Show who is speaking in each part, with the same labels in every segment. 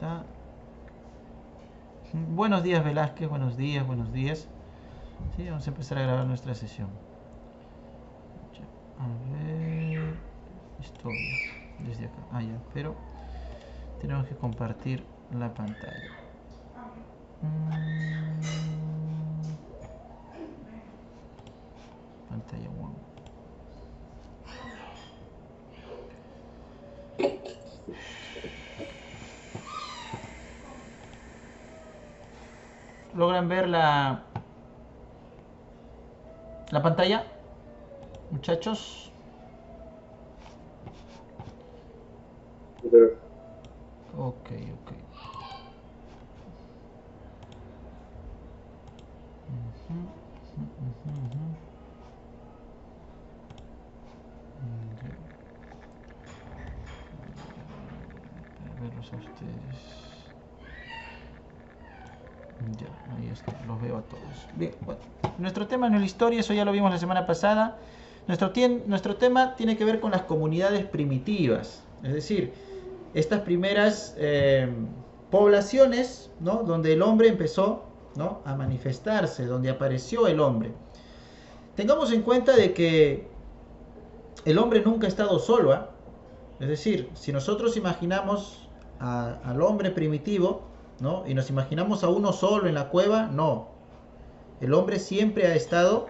Speaker 1: está. Buenos días, Velázquez, buenos días, buenos días. Sí, vamos a empezar a grabar nuestra sesión. Ya, a ver. Historia. Desde acá. Ah, ya, pero tenemos que compartir la pantalla. Pantalla 1. ¿Logran ver la pantalla, muchachos? Ok, ok. A verlos a ustedes. Ya, ahí está, los veo a todos. Bien, bueno, nuestro tema no es la historia, eso ya lo vimos la semana pasada. Nuestro tema tiene que ver con las comunidades primitivas, es decir, estas primeras poblaciones, ¿no? Donde el hombre empezó, ¿no? A manifestarse, donde apareció el hombre. Tengamos en cuenta de que el hombre nunca ha estado solo, ¿eh? Es decir, si nosotros imaginamos al hombre primitivo, ¿no? Y nos imaginamos a uno solo en la cueva, no. El hombre siempre ha estado,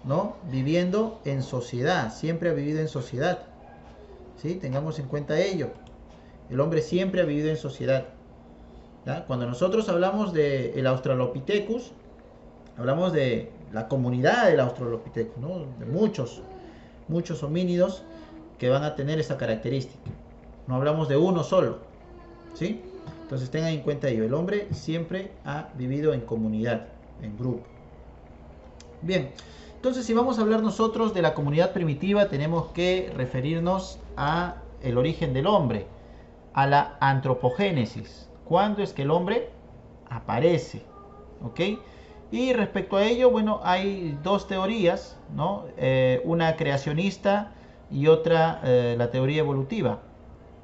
Speaker 1: ¿no? Viviendo en sociedad, siempre ha vivido en sociedad. ¿Sí? Tengamos en cuenta ello. El hombre siempre ha vivido en sociedad. ¿Ya? Cuando nosotros hablamos del Australopithecus, hablamos de la comunidad del Australopithecus, ¿no? De muchos homínidos que van a tener esa característica. No hablamos de uno solo, ¿sí? Entonces tengan en cuenta ello. El hombre siempre ha vivido en comunidad, en grupo. Bien, entonces si vamos a hablar nosotros de la comunidad primitiva, tenemos que referirnos a el origen del hombre, a la antropogénesis. ¿Cuándo es que el hombre aparece? ¿Ok? Y respecto a ello, bueno, hay dos teorías, ¿no? Una creacionista y otra la teoría evolutiva.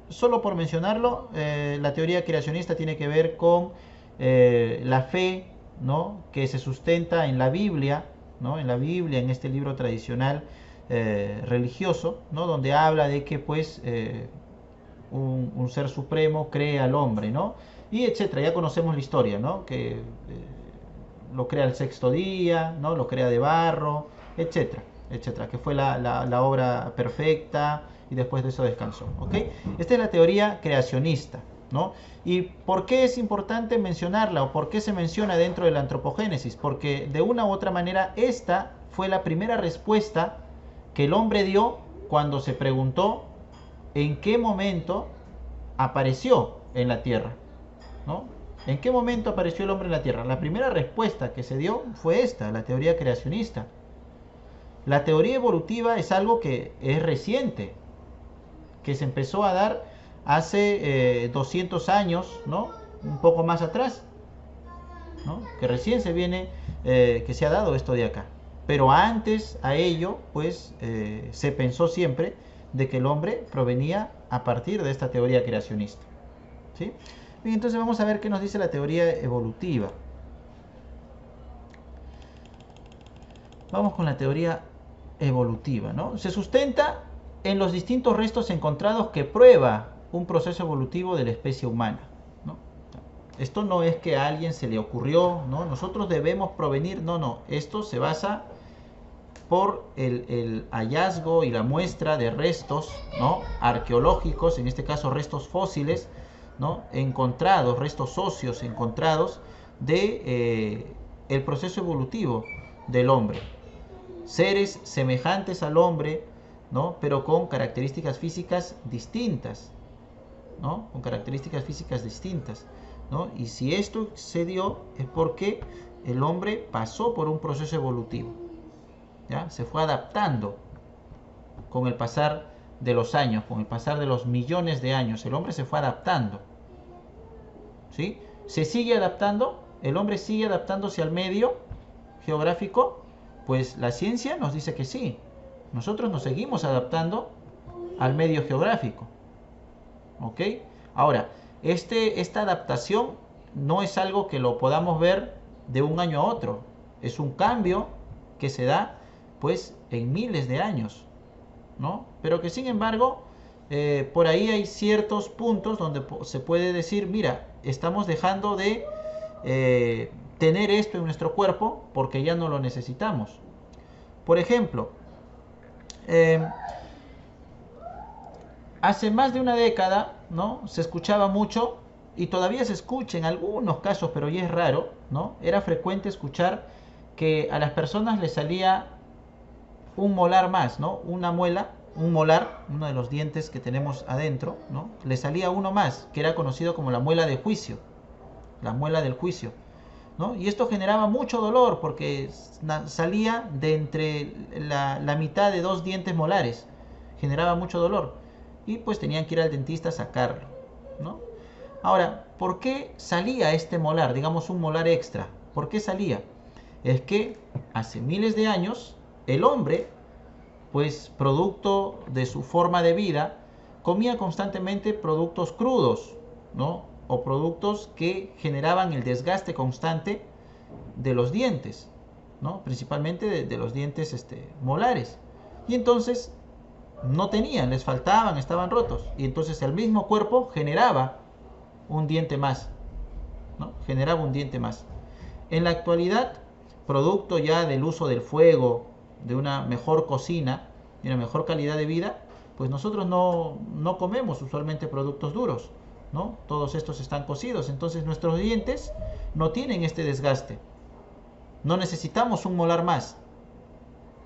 Speaker 1: Solo por mencionarlo, la teoría creacionista tiene que ver con la fe, ¿no? Que se sustenta en la Biblia, ¿no? En la Biblia, en este libro tradicional religioso, ¿no? Donde habla de que pues un ser supremo crea al hombre, ¿no? Y etcétera, ya conocemos la historia, ¿no? Que lo crea el sexto día, ¿no? Lo crea de barro, etcétera, etcétera, que fue la obra perfecta y después de eso descansó, ¿ok? Esta es la teoría creacionista, ¿no? ¿Y por qué es importante mencionarla o por qué se menciona dentro de la antropogénesis? Porque de una u otra manera esta fue la primera respuesta que el hombre dio cuando se preguntó en qué momento apareció en la tierra, ¿no? ¿En qué momento apareció el hombre en la tierra? La primera respuesta que se dio fue esta, la teoría creacionista. La teoría evolutiva es algo que es reciente, que se empezó a dar hace 200 años, ¿no? Un poco más atrás, ¿no? Que recién se viene, que se ha dado esto de acá. Pero antes a ello, pues, se pensó siempre de que el hombre provenía a partir de esta teoría creacionista, ¿sí? Bien, entonces vamos a ver qué nos dice la teoría evolutiva. Vamos con la teoría evolutiva, ¿no? Se sustenta en los distintos restos encontrados que prueba un proceso evolutivo de la especie humana, ¿no? Esto no es que a alguien se le ocurrió, ¿no? Nosotros debemos provenir, no. Esto se basa por el hallazgo y la muestra de restos, ¿no? Arqueológicos, en este caso restos fósiles, ¿no? Encontrados, restos óseos encontrados de el proceso evolutivo del hombre. Seres semejantes al hombre, ¿no? Pero con características físicas distintas, ¿no? Con características físicas distintas, ¿no? Y si esto se dio es porque el hombre pasó por un proceso evolutivo, ¿ya? Se fue adaptando con el pasar de los años, con el pasar de los millones de años. El hombre se fue adaptando, ¿sí? Se sigue adaptando, el hombre sigue adaptándose al medio geográfico. Pues la ciencia nos dice que sí. Nosotros nos seguimos adaptando al medio geográfico. ¿Ok? Ahora, esta adaptación no es algo que lo podamos ver de un año a otro. Es un cambio que se da pues en miles de años, ¿no? Pero que sin embargo, por ahí hay ciertos puntos donde se puede decir, mira, estamos dejando de tener esto en nuestro cuerpo porque ya no lo necesitamos. Por ejemplo, hace más de una década, ¿no? Se escuchaba mucho, y todavía se escucha en algunos casos, pero ya es raro, ¿no? Era frecuente escuchar que a las personas les salía un molar más, ¿no? Una muela, un molar, uno de los dientes que tenemos adentro, ¿no? Le salía uno más, que era conocido como la muela de juicio, la muela del juicio, ¿no? Y esto generaba mucho dolor porque salía de entre la mitad de dos dientes molares, generaba mucho dolor y pues tenían que ir al dentista a sacarlo, ¿no? Ahora, ¿por qué salía este molar, digamos un molar extra? ¿Por qué salía? Es que hace miles de años el hombre, pues producto de su forma de vida, comía constantemente productos crudos, ¿no? O productos que generaban el desgaste constante de los dientes, ¿no? Principalmente de los dientes molares. Y entonces no tenían, les faltaban, estaban rotos. Y entonces el mismo cuerpo generaba un diente más, ¿no? Generaba un diente más. En la actualidad, producto ya del uso del fuego, de una mejor cocina y una mejor calidad de vida, pues nosotros no comemos usualmente productos duros, ¿no? Todos estos están cocidos, entonces nuestros dientes no tienen este desgaste. No necesitamos un molar más.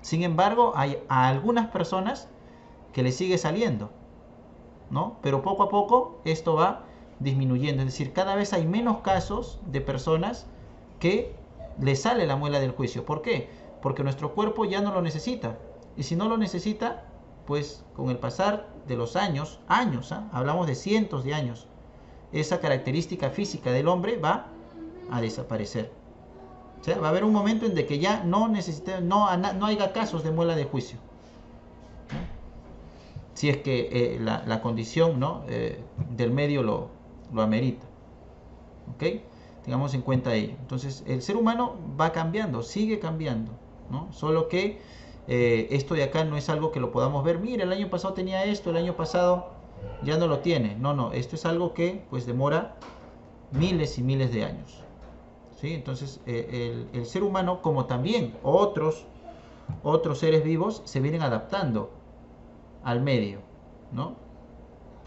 Speaker 1: Sin embargo, hay a algunas personas que les sigue saliendo, ¿no? Pero poco a poco esto va disminuyendo, es decir, cada vez hay menos casos de personas que le sale la muela del juicio. ¿Por qué? Porque nuestro cuerpo ya no lo necesita. Y si no lo necesita, pues con el pasar de los años, hablamos de cientos de años, esa característica física del hombre va a desaparecer. O sea, va a haber un momento en que ya no haya casos de muela de juicio, ¿no? Si es que la condición, ¿no? Del medio lo amerita. ¿Ok? Tengamos en cuenta ello. Entonces, el ser humano va cambiando, sigue cambiando, ¿no? Solo que esto de acá no es algo que lo podamos ver. Mira, el año pasado tenía esto, el año pasado ya no lo tiene. No, esto es algo que pues demora miles y miles de años, ¿sí? Entonces, el ser humano, como también otros seres vivos, se vienen adaptando al medio, ¿no?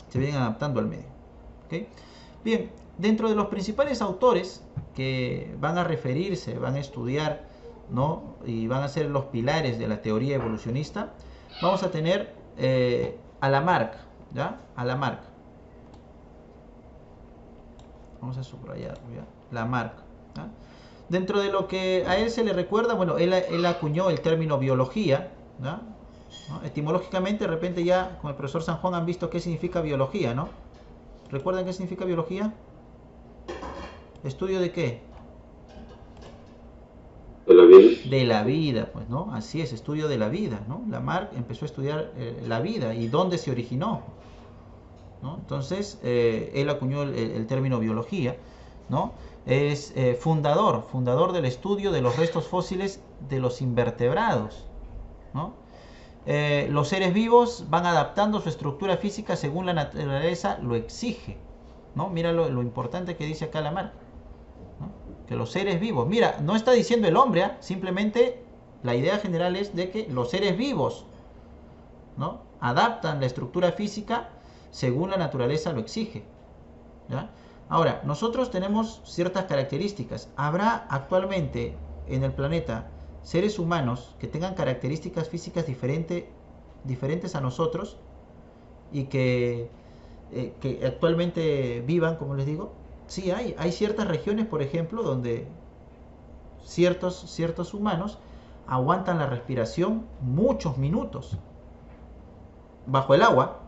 Speaker 1: Se vienen adaptando al medio. ¿Ok? Bien, dentro de los principales autores que van a referirse, van a estudiar, ¿no? Y van a ser los pilares de la teoría evolucionista, vamos a tener a Lamarck, ¿ya? A Lamarck. Vamos a subrayarlo, ¿ya? Lamarck, ¿ya? Dentro de lo que a él se le recuerda, bueno, él acuñó el término biología, ¿ya? ¿No? Etimológicamente, de repente ya con el profesor San Juan han visto qué significa biología, ¿no? ¿Recuerdan qué significa biología? ¿Estudio de qué?
Speaker 2: De la vida.
Speaker 1: De la vida, pues, ¿no? Así es, estudio de la vida, ¿no? Lamarck empezó a estudiar la vida y dónde se originó, ¿no? Entonces, él acuñó el término biología, ¿no? Es fundador del estudio de los restos fósiles de los invertebrados, ¿no? Los seres vivos van adaptando su estructura física según la naturaleza lo exige, ¿no? Mira lo importante que dice acá Lamarck, ¿no? Que los seres vivos, mira, no está diciendo el hombre, ¿eh? Simplemente la idea general es de que los seres vivos, ¿no? Adaptan la estructura física según la naturaleza lo exige, ¿ya? Ahora, nosotros tenemos ciertas características. ¿Habrá actualmente en el planeta seres humanos que tengan características físicas diferentes a nosotros y que actualmente vivan, como les digo? Sí, hay ciertas regiones, por ejemplo, donde ciertos humanos aguantan la respiración muchos minutos bajo el agua.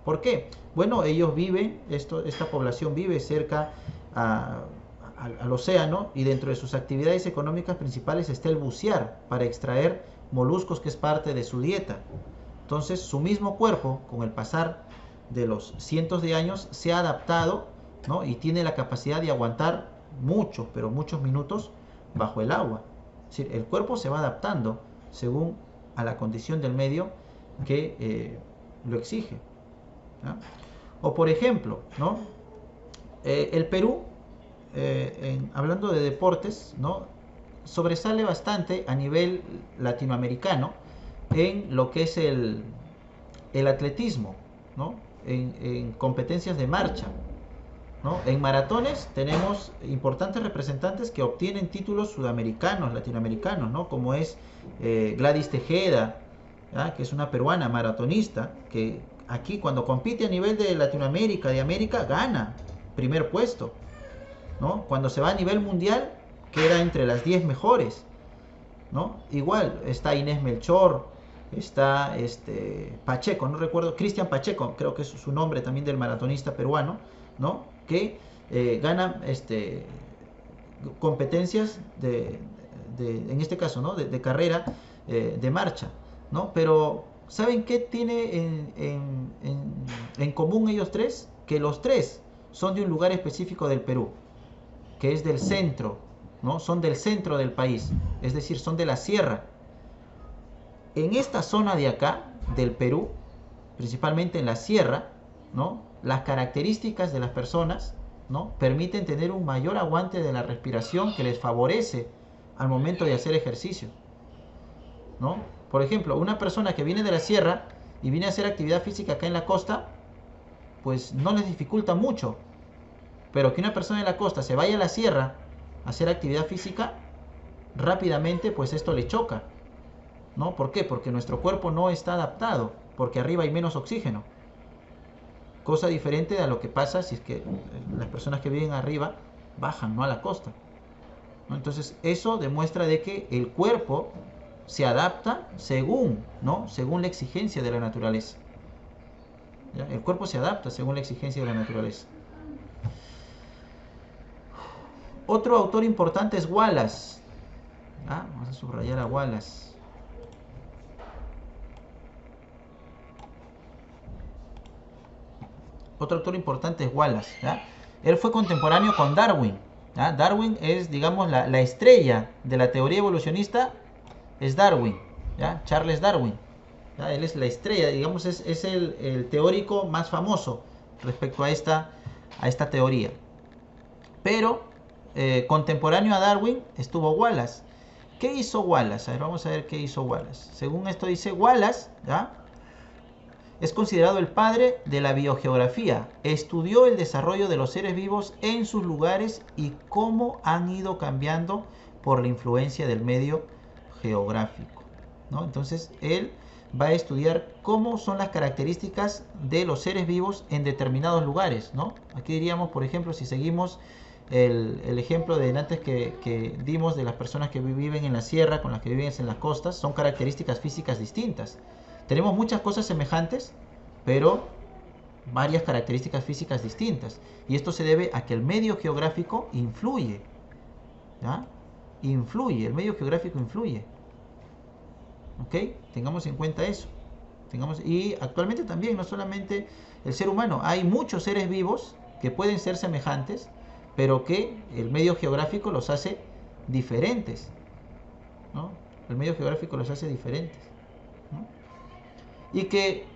Speaker 1: ¿Por qué? Bueno, ellos viven, esta población vive cerca al océano, y dentro de sus actividades económicas principales está el bucear para extraer moluscos, que es parte de su dieta. Entonces, su mismo cuerpo, con el pasar de los cientos de años se ha adaptado, ¿no? Y tiene la capacidad de aguantar muchos, pero muchos minutos bajo el agua. Es decir, el cuerpo se va adaptando según a la condición del medio que lo exige, ¿no? O por ejemplo, ¿no? El Perú, hablando de deportes, ¿no? Sobresale bastante a nivel latinoamericano en lo que es el atletismo, ¿no? En competencias de marcha, ¿no? En maratones tenemos importantes representantes que obtienen títulos sudamericanos, latinoamericanos, ¿no? Como es Gladys Tejeda, ¿ya? Que es una peruana maratonista, que aquí cuando compite a nivel de Latinoamérica, de América, gana primer puesto, ¿no? Cuando se va a nivel mundial, queda entre las 10 mejores, ¿no? Igual está Inés Melchor, está Pacheco, no recuerdo, Cristian Pacheco, creo que es su nombre también, del maratonista peruano, ¿no? Que gana competencias en este caso, ¿no? De carrera, de marcha, ¿no? Pero ¿saben qué tiene en común ellos tres? Que los tres son de un lugar específico del Perú, que es del centro, ¿no? Son del centro del país, es decir, son de la sierra. En esta zona de acá, del Perú, principalmente en la sierra, ¿no? Las características de las personas, ¿no? Permiten tener un mayor aguante de la respiración que les favorece al momento de hacer ejercicio, ¿no? Por ejemplo, una persona que viene de la sierra y viene a hacer actividad física acá en la costa, pues no les dificulta mucho. Pero que una persona en la costa se vaya a la sierra a hacer actividad física, rápidamente pues esto le choca, ¿no? ¿Por qué? Porque nuestro cuerpo no está adaptado, porque arriba hay menos oxígeno. Cosa diferente a lo que pasa si es que las personas que viven arriba bajan, ¿no? A la costa, ¿no? Entonces eso demuestra de que el cuerpo se adapta según, ¿no? Según la exigencia de la naturaleza, ¿ya? El cuerpo se adapta según la exigencia de la naturaleza. Otro autor importante es Wallace. Vamos a subrayar a Wallace. Otro autor importante es Wallace, ¿ya? Él fue contemporáneo con Darwin, ¿ya? Darwin es, digamos, la estrella de la teoría evolucionista, es Darwin, ¿ya? Charles Darwin, ¿ya? Él es la estrella, digamos, es el teórico más famoso respecto a esta teoría. Pero contemporáneo a Darwin estuvo Wallace. ¿Qué hizo Wallace? A ver, vamos a ver qué hizo Wallace. Según esto dice, Wallace, ¿ya? Es considerado el padre de la biogeografía. Estudió el desarrollo de los seres vivos en sus lugares y cómo han ido cambiando por la influencia del medio geográfico, ¿no? Entonces, él va a estudiar cómo son las características de los seres vivos en determinados lugares, ¿no? Aquí diríamos, por ejemplo, si seguimos el ejemplo de antes que dimos de las personas que viven en la sierra con las que viven en las costas, son características físicas distintas. Tenemos muchas cosas semejantes, pero varias características físicas distintas. Y esto se debe a que el medio geográfico influye, ¿ya? Influye, el medio geográfico influye. ¿Ok? Tengamos en cuenta eso. Y actualmente también, no solamente el ser humano, hay muchos seres vivos que pueden ser semejantes, pero que el medio geográfico los hace diferentes, ¿no? El medio geográfico los hace diferentes, ¿no? Y que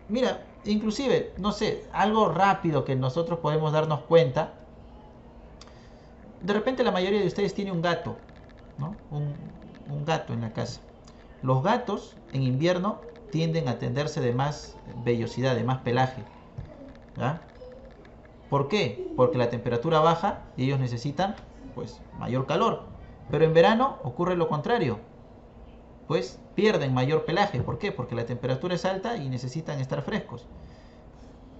Speaker 1: mira, inclusive, no sé, algo rápido que nosotros podemos darnos cuenta, de repente la mayoría de ustedes tiene un gato, ¿no? Un gato en la casa. Los gatos en invierno tienden a tenderse de más vellosidad, de más pelaje, ¿ya? ¿Por qué? Porque la temperatura baja y ellos necesitan, pues, mayor calor. Pero en verano ocurre lo contrario, pues pierden mayor pelaje. ¿Por qué? Porque la temperatura es alta y necesitan estar frescos.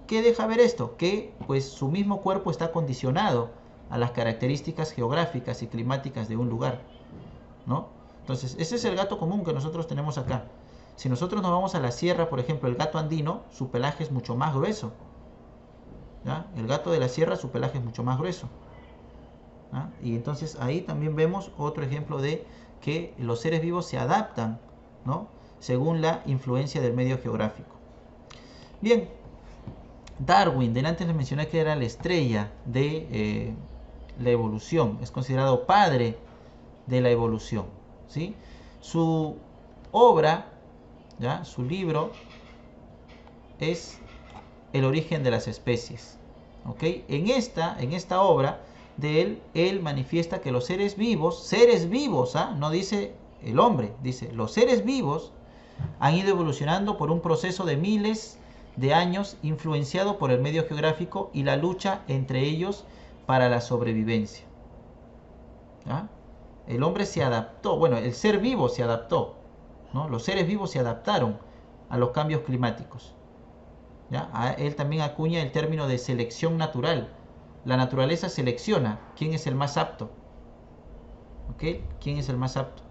Speaker 1: ¿Qué deja ver esto? Que pues su mismo cuerpo está condicionado a las características geográficas y climáticas de un lugar, ¿no? Entonces, ese es el gato común que nosotros tenemos acá. Si nosotros nos vamos a la sierra, por ejemplo, el gato andino, su pelaje es mucho más grueso, ¿ya? El gato de la sierra, su pelaje es mucho más grueso, ¿ya? Y entonces ahí también vemos otro ejemplo de que los seres vivos se adaptan, ¿no? Según la influencia del medio geográfico. Bien, Darwin, delante les mencioné que era la estrella de la evolución, es considerado padre de la evolución, ¿sí? Su obra, ¿ya? Su libro es El origen de las especies, ¿ok? En esta obra de él manifiesta que los seres vivos, ¿ah? No dice el hombre, dice los seres vivos han ido evolucionando por un proceso de miles de años influenciado por el medio geográfico y la lucha entre ellos para la sobrevivencia. ¿Ah? El hombre se adaptó, bueno, el ser vivo se adaptó, ¿no? Los seres vivos se adaptaron a los cambios climáticos. ¿Ya? Él también acuña el término de selección natural. La naturaleza selecciona quién es el más apto. ¿Ok? ¿Quién es el más apto?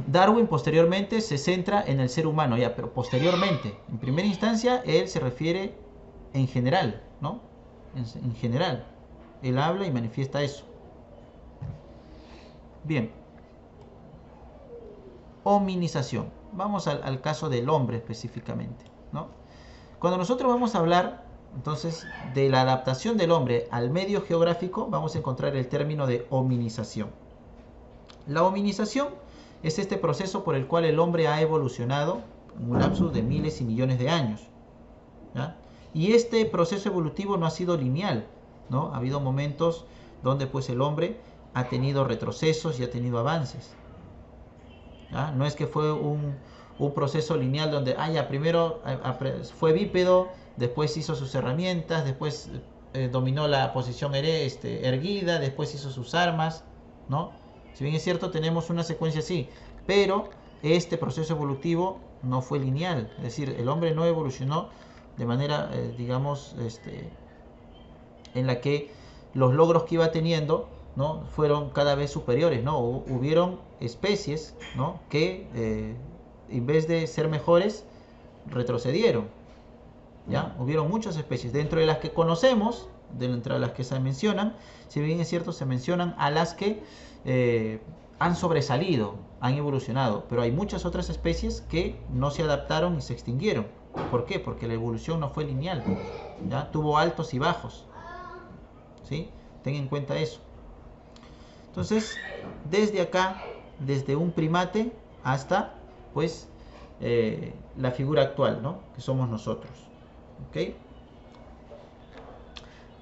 Speaker 1: Darwin posteriormente se centra en el ser humano, ya, pero posteriormente, en primera instancia, él se refiere en general, ¿no? En general, él habla y manifiesta eso. Bien, hominización. Vamos al caso del hombre específicamente, ¿no? Cuando nosotros vamos a hablar, entonces, de la adaptación del hombre al medio geográfico, vamos a encontrar el término de hominización. La hominización es este proceso por el cual el hombre ha evolucionado en un lapso de miles y millones de años, ¿ya? Y este proceso evolutivo no ha sido lineal, ¿no? Ha habido momentos donde pues el hombre ha tenido retrocesos y ha tenido avances, ¿ya? No es que fue un proceso lineal donde ya primero fue bípedo, después hizo sus herramientas, después dominó la posición erguida, después hizo sus armas, ¿no? Si bien es cierto, tenemos una secuencia así, pero este proceso evolutivo no fue lineal, es decir, el hombre no evolucionó de manera, digamos, en la que los logros que iba teniendo, ¿no? Fueron cada vez superiores, ¿no? Hubieron especies, ¿no? Que en vez de ser mejores, retrocedieron, ¿ya? Hubieron muchas especies, dentro de las que conocemos, dentro de las que se mencionan, si bien es cierto, se mencionan a las que han sobresalido, han evolucionado, pero hay muchas otras especies que no se adaptaron y se extinguieron. ¿Por qué? Porque la evolución no fue lineal, ¿ya? Tuvo altos y bajos, ¿sí? Ten en cuenta eso. Entonces, desde acá, desde un primate hasta, pues, la figura actual, ¿no? Que somos nosotros, ¿ok?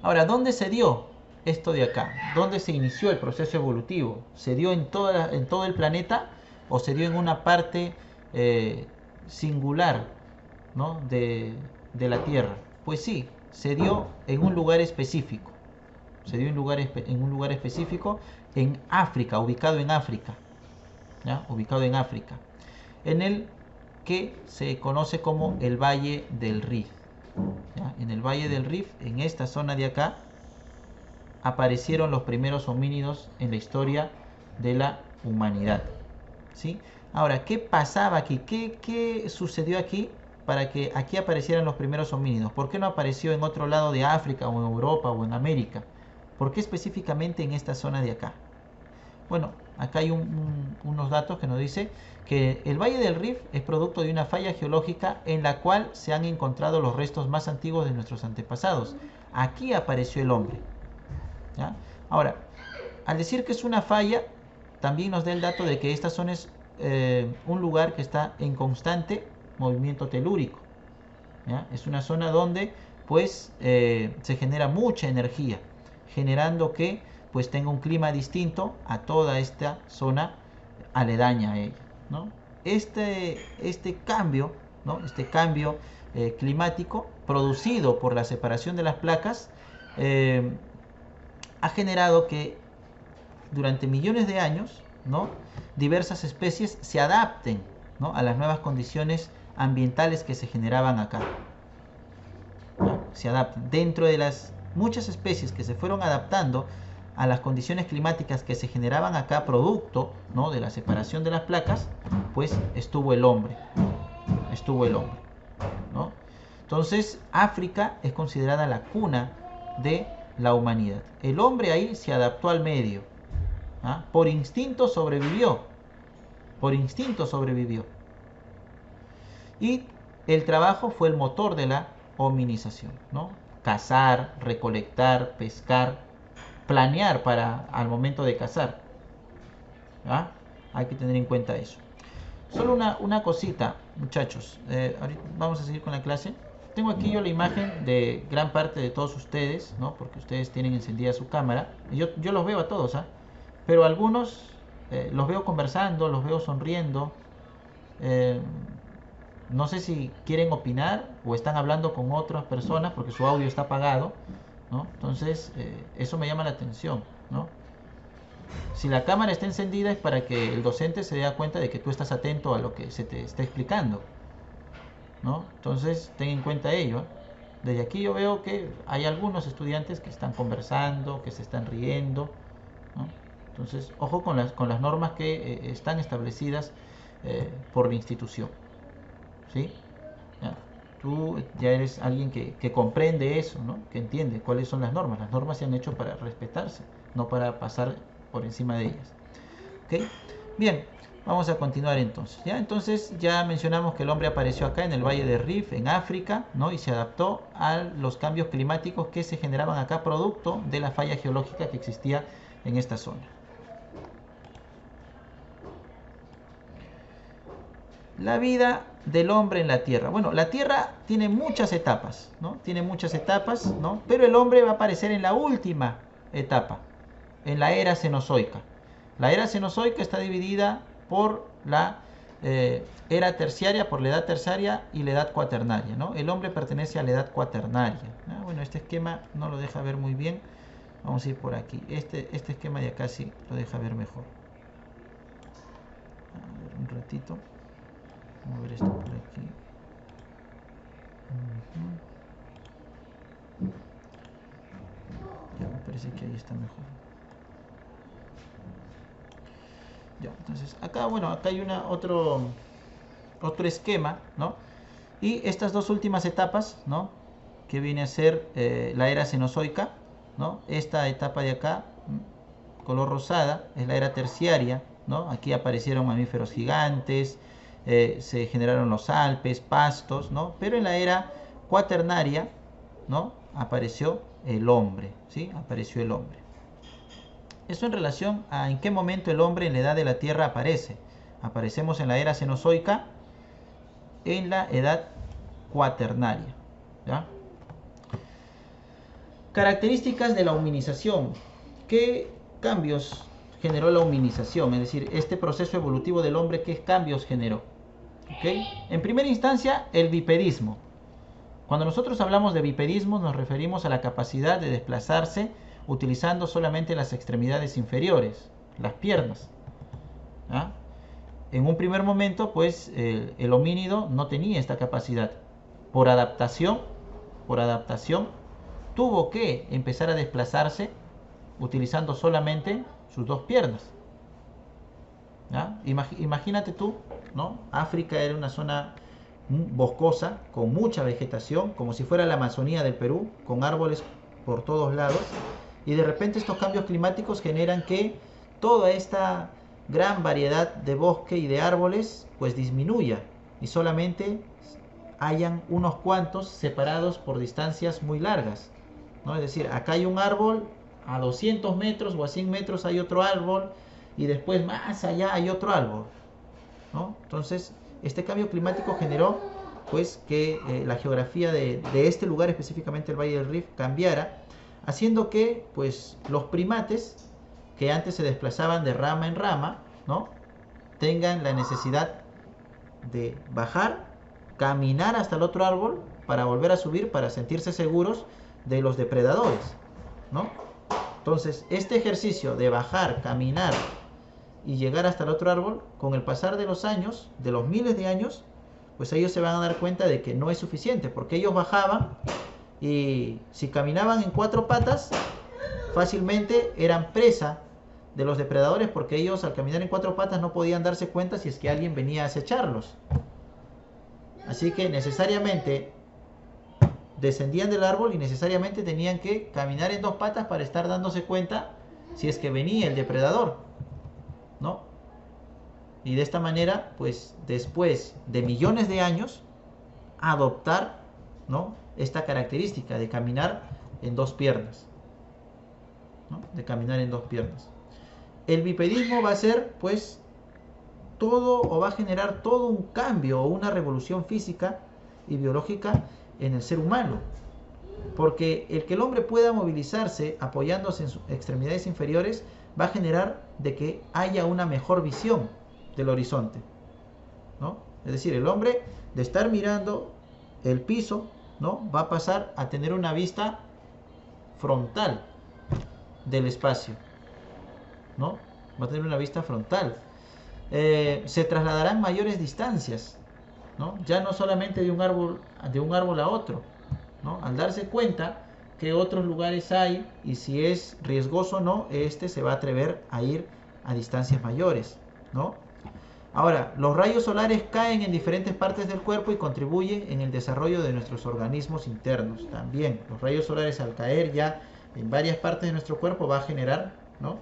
Speaker 1: Ahora, ¿dónde se dio esto de acá? ¿Dónde se inició el proceso evolutivo? ¿Se dio en todo el planeta o se dio en una parte singular, ¿no? de la Tierra? Pues sí, se dio en un lugar específico. Se dio en un lugar específico en África, ubicado en África, ¿ya? Ubicado en África, en el que se conoce como el Valle del Rift, ¿ya? En el Valle del Rift, en esta zona de acá, aparecieron los primeros homínidos en la historia de la humanidad, ¿sí? Ahora, ¿qué pasaba aquí? ¿Qué sucedió aquí para que aquí aparecieran los primeros homínidos? ¿Por qué no apareció en otro lado de África o en Europa o en América? ¿Por qué específicamente en esta zona de acá? Bueno, acá hay unos datos que nos dice que el Valle del Rift es producto de una falla geológica en la cual se han encontrado los restos más antiguos de nuestros antepasados. Aquí apareció el hombre, ¿ya? Ahora, al decir que es una falla, también nos da el dato de que esta zona es un lugar que está en constante movimiento telúrico, ¿ya? Es una zona donde pues se genera mucha energía, generando que pues tenga un clima distinto a toda esta zona aledaña a ella, ¿no? Este cambio, ¿no? Este cambio climático producido por la separación de las placas ha generado que durante millones de años, ¿no? Diversas especies se adapten, ¿no? A las nuevas condiciones ambientales que se generaban acá, ¿no? Se adaptan. Dentro de las muchas especies que se fueron adaptando a las condiciones climáticas que se generaban acá, producto, ¿no? De la separación de las placas, pues estuvo el hombre, ¿no? Entonces, África es considerada la cuna de la humanidad. El hombre ahí se adaptó al medio, ¿ah? Por instinto sobrevivió. Y el trabajo fue el motor de la hominización, ¿no? Cazar, recolectar, pescar, planear para al momento de cazar. ¿Ah? Hay que tener en cuenta eso. Solo una cosita, muchachos. Ahorita vamos a seguir con la clase. Tengo aquí yo la imagen de gran parte de todos ustedes, ¿no? Porque ustedes tienen encendida su cámara. Y yo los veo a todos, ¿ah? Pero algunos los veo conversando, los veo sonriendo. Eh, no sé si quieren opinar o están hablando con otras personas porque su audio está apagado, ¿no? Entonces, eso me llama la atención, ¿no? Si la cámara está encendida es para que el docente se dé cuenta de que tú estás atento a lo que se te está explicando, ¿no? Entonces, ten en cuenta ello, ¿eh? Desde aquí yo veo que hay algunos estudiantes que están conversando, que se están riendo, ¿no? Entonces, ojo con las normas que están establecidas por la institución, ¿sí? Ya. Tú ya eres alguien que comprende eso, ¿no? Que entiende cuáles son las normas. Las normas se han hecho para respetarse, no para pasar por encima de ellas. ¿Ok? Bien, vamos a continuar entonces. ¿Ya? Entonces ya mencionamos que el hombre apareció acá en el Valle de Rif, en África, ¿no? Y se adaptó a los cambios climáticos que se generaban acá producto de la falla geológica que existía en esta zona. La vida del hombre en la Tierra. Bueno, la Tierra tiene muchas etapas, ¿no? Tiene muchas etapas, ¿no? Pero el hombre va a aparecer en la última etapa, en la era cenozoica. La era cenozoica está dividida por la era terciaria, por la edad terciaria y la edad cuaternaria, ¿no? El hombre pertenece a la edad cuaternaria. Bueno, este esquema no lo deja ver muy bien. Vamos a ir por aquí. Este esquema ya casi lo deja ver mejor. A ver, un ratito. Vamos a ver esto por aquí. Ya, me parece que ahí está mejor. Ya, entonces acá, bueno, acá hay otro esquema, ¿no? Y estas dos últimas etapas, ¿no? Que viene a ser la era cenozoica, ¿no? Esta etapa de acá, color rosada, es la era terciaria, ¿no? Aquí aparecieron mamíferos gigantes, se generaron los Alpes, pastos, ¿no? Pero en la era cuaternaria, ¿no? Apareció el hombre, ¿sí? Apareció el hombre. Eso en relación a en qué momento el hombre en la edad de la Tierra aparece. Aparecemos en la era cenozoica, en la edad cuaternaria, ¿ya? Características de la hominización. ¿Qué cambios generó la hominización? Es decir, este proceso evolutivo del hombre, ¿qué cambios generó? ¿Okay? En primera instancia, el bipedismo. Cuando nosotros hablamos de bipedismo, nos referimos a la capacidad de desplazarse utilizando solamente las extremidades inferiores, las piernas. ¿Ah? En un primer momento, pues, el homínido no tenía esta capacidad. Por adaptación, tuvo que empezar a desplazarse utilizando solamente sus dos piernas. ¿Ya? Imagínate tú, ¿no? África era una zona boscosa, con mucha vegetación, como si fuera la Amazonía del Perú, con árboles por todos lados, y de repente estos cambios climáticos generan que toda esta gran variedad de bosque y de árboles pues disminuya y solamente hayan unos cuantos separados por distancias muy largas, ¿no? Es decir, acá hay un árbol, a 200 metros o a 100 metros hay otro árbol y después más allá hay otro árbol, ¿no? Entonces este cambio climático generó pues que la geografía de este lugar, específicamente el Valle del Rif, cambiara, haciendo que pues los primates que antes se desplazaban de rama en rama, ¿no? Tengan la necesidad de bajar, caminar hasta el otro árbol para volver a subir, para sentirse seguros de los depredadores, ¿no? Entonces este ejercicio de bajar, caminar y llegar hasta el otro árbol, con el pasar de los años, de los miles de años, pues ellos se van a dar cuenta de que no es suficiente, porque ellos bajaban y si caminaban en 4 patas, fácilmente eran presa de los depredadores, porque ellos al caminar en 4 patas no podían darse cuenta si es que alguien venía a acecharlos. Así que necesariamente descendían del árbol y necesariamente tenían que caminar en 2 patas para estar dándose cuenta si es que venía el depredador, ¿no? Y de esta manera, pues después de millones de años, adoptar, ¿no?, esta característica de caminar en dos piernas, ¿no?, de caminar en dos piernas. El bipedismo va a ser, pues, todo, o va a generar todo un cambio o una revolución física y biológica en el ser humano, porque el que el hombre pueda movilizarse apoyándose en sus extremidades inferiores va a generar de que haya una mejor visión del horizonte, ¿no? Es decir, el hombre, de estar mirando el piso, ¿no?, va a pasar a tener una vista frontal del espacio, ¿no? Va a tener una vista frontal. Se trasladarán mayores distancias, ¿no?, ya no solamente de un árbol a otro, ¿no?, al darse cuenta que otros lugares hay y si es riesgoso o no, este se va a atrever a ir a distancias mayores, ¿no? Ahora, los rayos solares caen en diferentes partes del cuerpo y contribuyen en el desarrollo de nuestros organismos internos. También los rayos solares, al caer ya en varias partes de nuestro cuerpo, va a generar, ¿no?,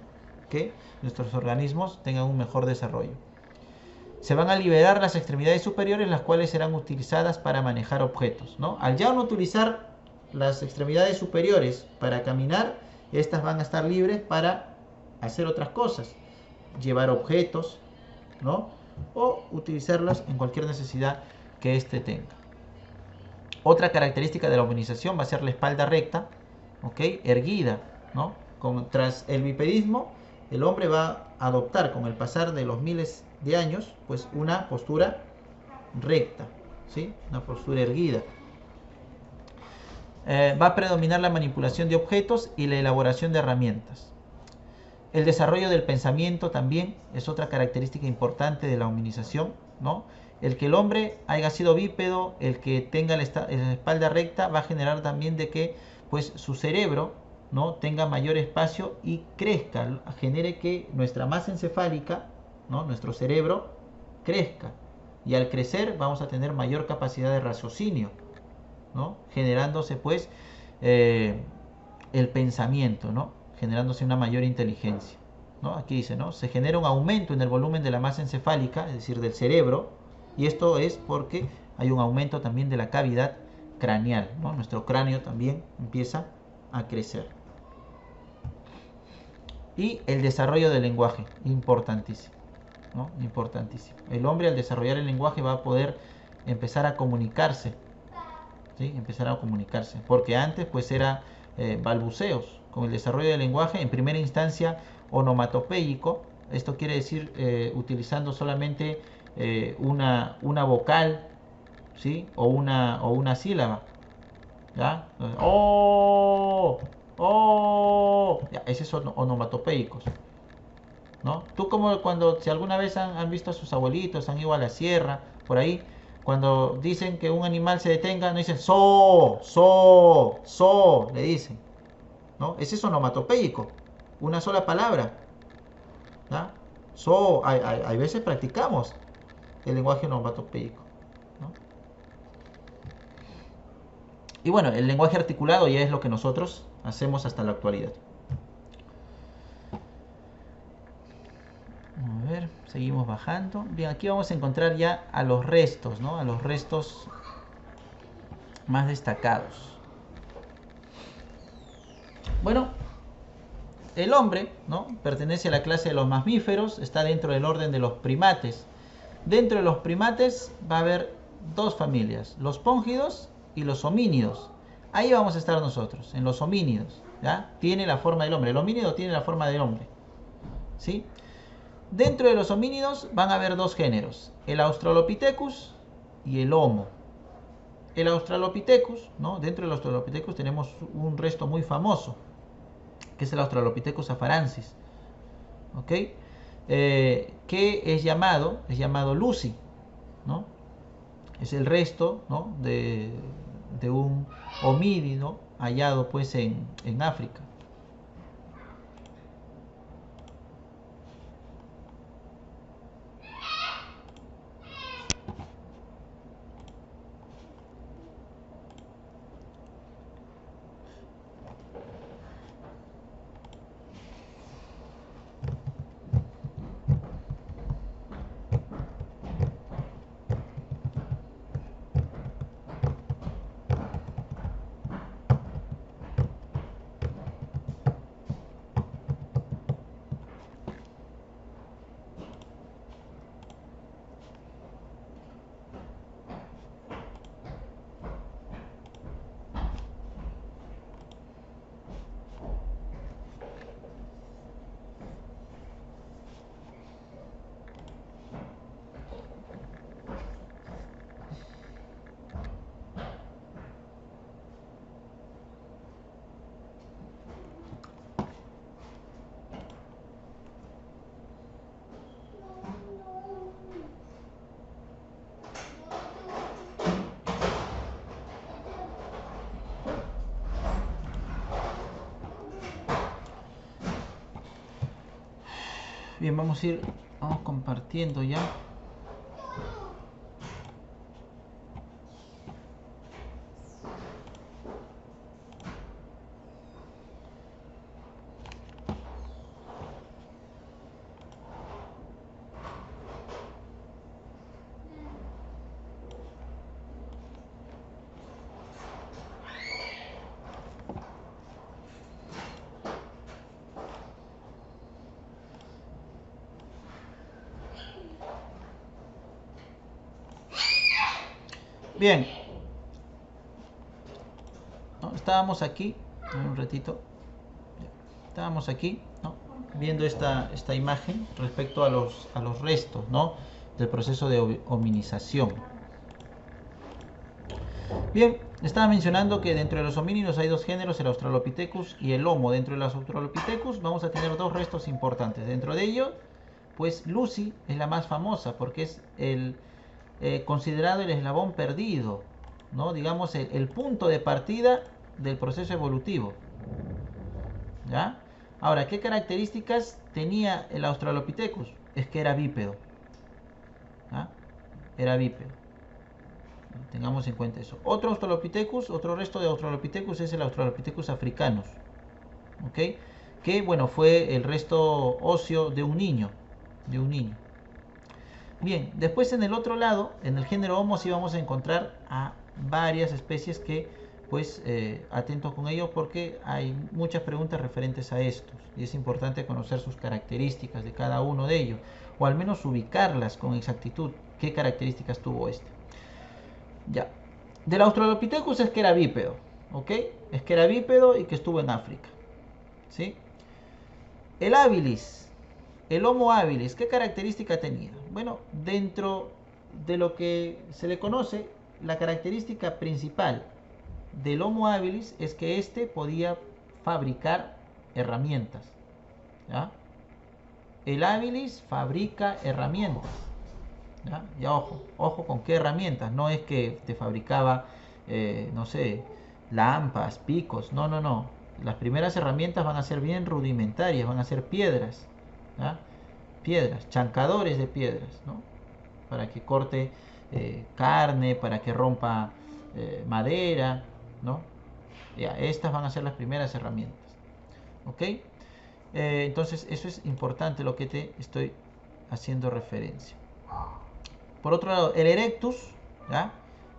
Speaker 1: que nuestros organismos tengan un mejor desarrollo. Se van a liberar las extremidades superiores, las cuales serán utilizadas para manejar objetos, ¿no? Al ya no utilizar las extremidades superiores para caminar, estas van a estar libres para hacer otras cosas, llevar objetos, ¿no?, o utilizarlas en cualquier necesidad que éste tenga. Otra característica de la humanización va a ser la espalda recta, ¿ok?, erguida, ¿no? Tras el bipedismo, el hombre va a adoptar con el pasar de los miles de años, pues, una postura recta, ¿sí?, una postura erguida. Va a predominar la manipulación de objetos y la elaboración de herramientas. El desarrollo del pensamiento también es otra característica importante de la hominización, ¿no? El que el hombre haya sido bípedo, el que tenga la espalda recta, va a generar también de que, pues, su cerebro, ¿no?, tenga mayor espacio y crezca, genere que nuestra masa encefálica, ¿no?, nuestro cerebro, crezca. Y al crecer vamos a tener mayor capacidad de raciocinio, ¿no?, generándose, pues, el pensamiento, ¿no?, generándose una mayor inteligencia, ¿no? Aquí dice, ¿no?, se genera un aumento en el volumen de la masa encefálica, es decir, del cerebro, y esto es porque hay un aumento también de la cavidad craneal, ¿no? Nuestro cráneo también empieza a crecer. Y el desarrollo del lenguaje, importantísimo, ¿no?, importantísimo. El hombre, al desarrollar el lenguaje, va a poder empezar a comunicarse, ¿sí?, empezar a comunicarse, porque antes, pues, era balbuceos. Con el desarrollo del lenguaje, en primera instancia onomatopéyico, esto quiere decir utilizando solamente una vocal, ¿sí?, o una sílaba, ¿ya? Oh, oh, ya, ese son onomatopéicos, ¿no? Tú, como cuando, si alguna vez han visto a sus abuelitos, han ido a la sierra, por ahí, cuando dicen que un animal se detenga, no dicen so, le dicen, ¿no? Ese es onomatopéyico, una sola palabra, ¿ya? Hay veces practicamos el lenguaje onomatopéyico, ¿no? Y bueno, el lenguaje articulado ya es lo que nosotros hacemos hasta la actualidad. A ver, seguimos bajando. Bien, aquí vamos a encontrar ya a los restos, ¿no?, a los restos más destacados. Bueno, el hombre, ¿no?, pertenece a la clase de los mamíferos, está dentro del orden de los primates. Dentro de los primates va a haber dos familias, los póngidos y los homínidos. Ahí vamos a estar nosotros, en los homínidos, ¿ya? Tiene la forma del hombre, el homínido tiene la forma del hombre, ¿sí? Dentro de los homínidos van a haber dos géneros, el Australopithecus y el Homo. El Australopithecus, ¿no?, dentro del Australopithecus tenemos un resto muy famoso, que es el Australopithecus afarensis, ¿ok? Que es llamado Lucy, ¿no? Es el resto, ¿no?, de un homínido hallado, pues, en África. Bien, vamos compartiendo ya. Bien, ¿no? Estábamos aquí, un ratito, estábamos aquí, ¿no? Viendo esta imagen respecto a los restos, ¿no? Del proceso de hominización. Bien, estaba mencionando que dentro de los homínidos hay dos géneros, el Australopithecus y el Homo. Dentro de los Australopithecus vamos a tener dos restos importantes. Dentro de ellos, pues Lucy es la más famosa porque es el considerado el eslabón perdido, ¿no? Digamos el punto de partida del proceso evolutivo. ¿Ya? Ahora, ¿qué características tenía el Australopithecus? Es que era bípedo. ¿Ya? Era bípedo. Tengamos en cuenta eso. Otro Australopithecus, otro resto de Australopithecus es el Australopithecus africanus. ¿Ok? Que, bueno, fue el resto óseo de un niño. De un niño. Bien, después en el otro lado, en el género Homo, sí vamos a encontrar a varias especies que, pues, atentos con ello porque hay muchas preguntas referentes a estos y es importante conocer sus características de cada uno de ellos o al menos ubicarlas con exactitud, qué características tuvo este. Ya, del Australopithecus es que era bípedo, ¿ok? Es que era bípedo y que estuvo en África, ¿sí? El habilis, el Homo habilis, ¿qué característica tenía? Bueno, dentro de lo que se le conoce, la característica principal del Homo habilis es que éste podía fabricar herramientas. ¿Ya? El habilis fabrica herramientas. ¿Ya? Ya ojo con qué herramientas. No es que te fabricaba, no sé, lampas, picos. No, no, no. Las primeras herramientas van a ser bien rudimentarias, van a ser piedras. ¿Ya? Piedras, chancadores de piedras, ¿no? Para que corte carne, para que rompa madera, ¿no? Ya, estas van a ser las primeras herramientas, ¿ok? Entonces eso es importante lo que te estoy haciendo referencia. Por otro lado, el erectus, ¿ya?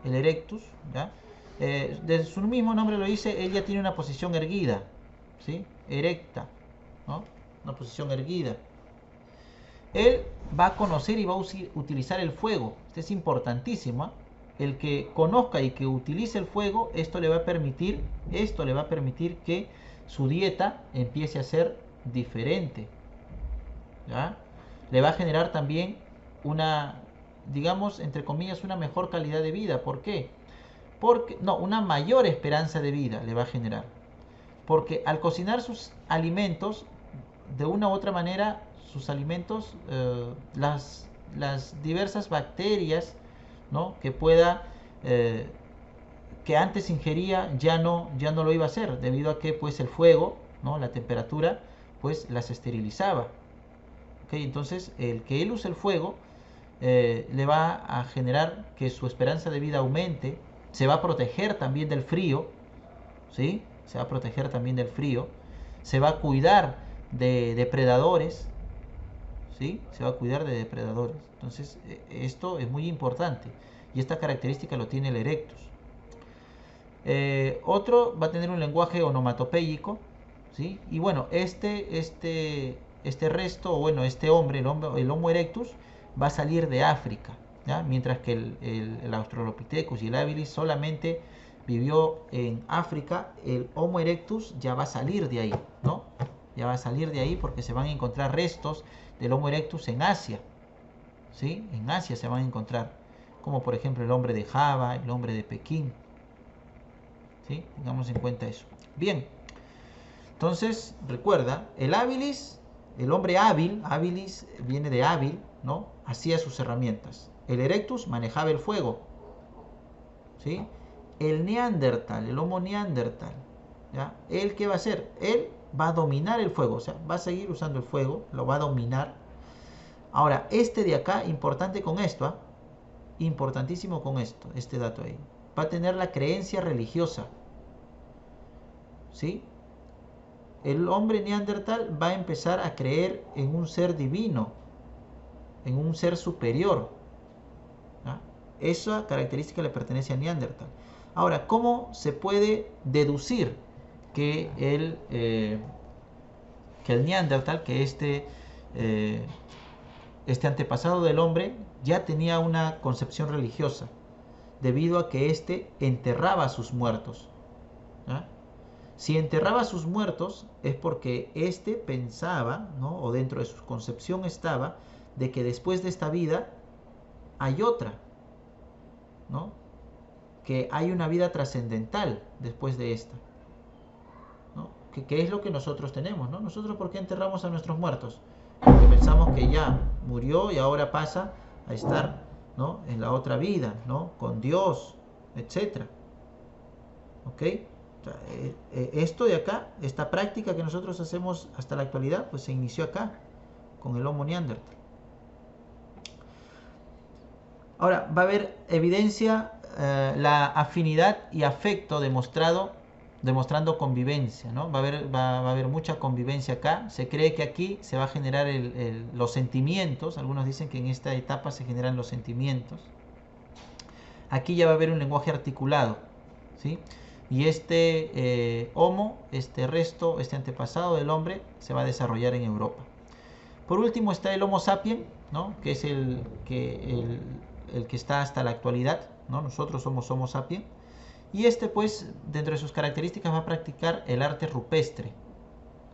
Speaker 1: El erectus, ¿ya? De su mismo nombre lo dice, ella tiene una posición erguida, ¿sí? Erecta, ¿no? Una posición erguida. Él va a conocer y va a utilizar el fuego. Esto es importantísimo, ¿eh? El que conozca y que utilice el fuego, esto le va a permitir que su dieta empiece a ser diferente. ¿Ya? Le va a generar también una, digamos, entre comillas, una mejor calidad de vida. ¿Por qué? Porque, no, una mayor esperanza de vida le va a generar. Porque al cocinar sus alimentos, de una u otra manera, sus alimentos, las diversas bacterias, ¿no? Que pueda, que antes ingería, ya no lo iba a hacer, debido a que pues el fuego, ¿no? La temperatura, pues las esterilizaba. ¿Okay? Entonces, el que él use el fuego le va a generar que su esperanza de vida aumente, se va a proteger también del frío, ¿sí? Se va a proteger también del frío, se va a cuidar de depredadores, ¿sí? Se va a cuidar de depredadores. Entonces, esto es muy importante y esta característica lo tiene el erectus. Otro va a tener un lenguaje onomatopéyico, ¿sí? Y bueno, este resto, o bueno, este hombre, el Homo erectus, va a salir de África, ¿ya? Mientras que el Australopithecus y el habilis solamente vivió en África, el Homo erectus ya va a salir de ahí, ¿no? Ya va a salir de ahí porque se van a encontrar restos del Homo erectus en Asia, ¿sí? En Asia se van a encontrar, como por ejemplo el hombre de Java, el hombre de Pekín, ¿sí? Tengamos en cuenta eso. Bien, entonces recuerda, el habilis, el hombre hábil, habilis viene de hábil, ¿no? Hacía sus herramientas. El erectus manejaba el fuego, ¿sí? El neandertal, el homo neandertal, ¿ya? ¿Él qué va a hacer? Él va a dominar el fuego, o sea, va a seguir usando el fuego, lo va a dominar, Ahora, este de acá, importante con esto, ¿ah? Importantísimo con esto, este dato ahí. Va a tener la creencia religiosa. ¿Sí? El hombre neandertal va a empezar a creer en un ser divino, en un ser superior. ¿Ah? Esa característica le pertenece a Neandertal. Ahora, ¿cómo se puede deducir que el Neandertal, que este antepasado del hombre, ya tenía una concepción religiosa, debido a que éste enterraba a sus muertos? ¿Ah? Si enterraba a sus muertos es porque éste pensaba, ¿no? O dentro de su concepción estaba, de que después de esta vida hay otra, ¿no? Que hay una vida trascendental después de esta, ¿no? Que es lo que nosotros tenemos, ¿no? Nosotros, ¿por qué enterramos a nuestros muertos? Porque pensamos que ya murió y ahora pasa a estar, ¿no? En la otra vida, ¿no? Con Dios, etcétera. ¿Ok? O sea, esto de acá, esta práctica que nosotros hacemos hasta la actualidad, pues se inició acá, con el Homo neanderthal. Ahora, va a haber evidencia, la afinidad y afecto demostrando convivencia, ¿no? Va a haber mucha convivencia acá. Se cree que aquí se va a generar los sentimientos. Algunos dicen que en esta etapa se generan los sentimientos. Aquí ya va a haber un lenguaje articulado, ¿sí? Y Homo, este antepasado del hombre, se va a desarrollar en Europa. Por último está el Homo sapiens, ¿no? Que es el que está hasta la actualidad, ¿no? Nosotros somos Homo sapiens. Y pues, dentro de sus características va a practicar el arte rupestre.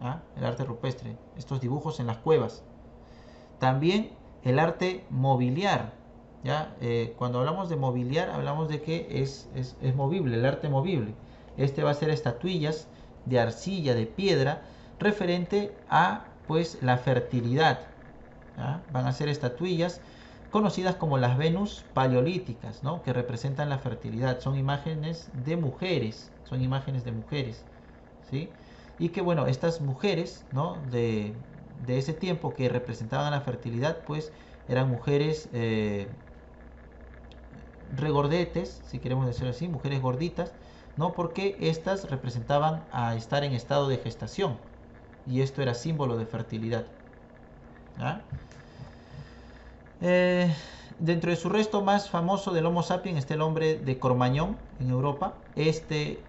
Speaker 1: ¿Ah? El arte rupestre, estos dibujos en las cuevas. También el arte mobiliar. ¿Ya? Cuando hablamos de mobiliar, hablamos de que es movible, el arte movible. Va a ser estatuillas de arcilla, de piedra, referente a pues la fertilidad. ¿Ya? Van a ser estatuillas conocidas como las Venus paleolíticas, ¿no? Que representan la fertilidad. Son imágenes de mujeres, ¿sí? Y que bueno, estas mujeres, ¿no? de ese tiempo, que representaban la fertilidad, pues eran mujeres regordetes, si queremos decirlo así, mujeres gorditas, ¿no? Porque estas representaban a estar en estado de gestación, y esto era símbolo de fertilidad. ¿Ah? Dentro de su resto más famoso del Homo sapiens está el hombre de Cro-Magnon en Europa. Este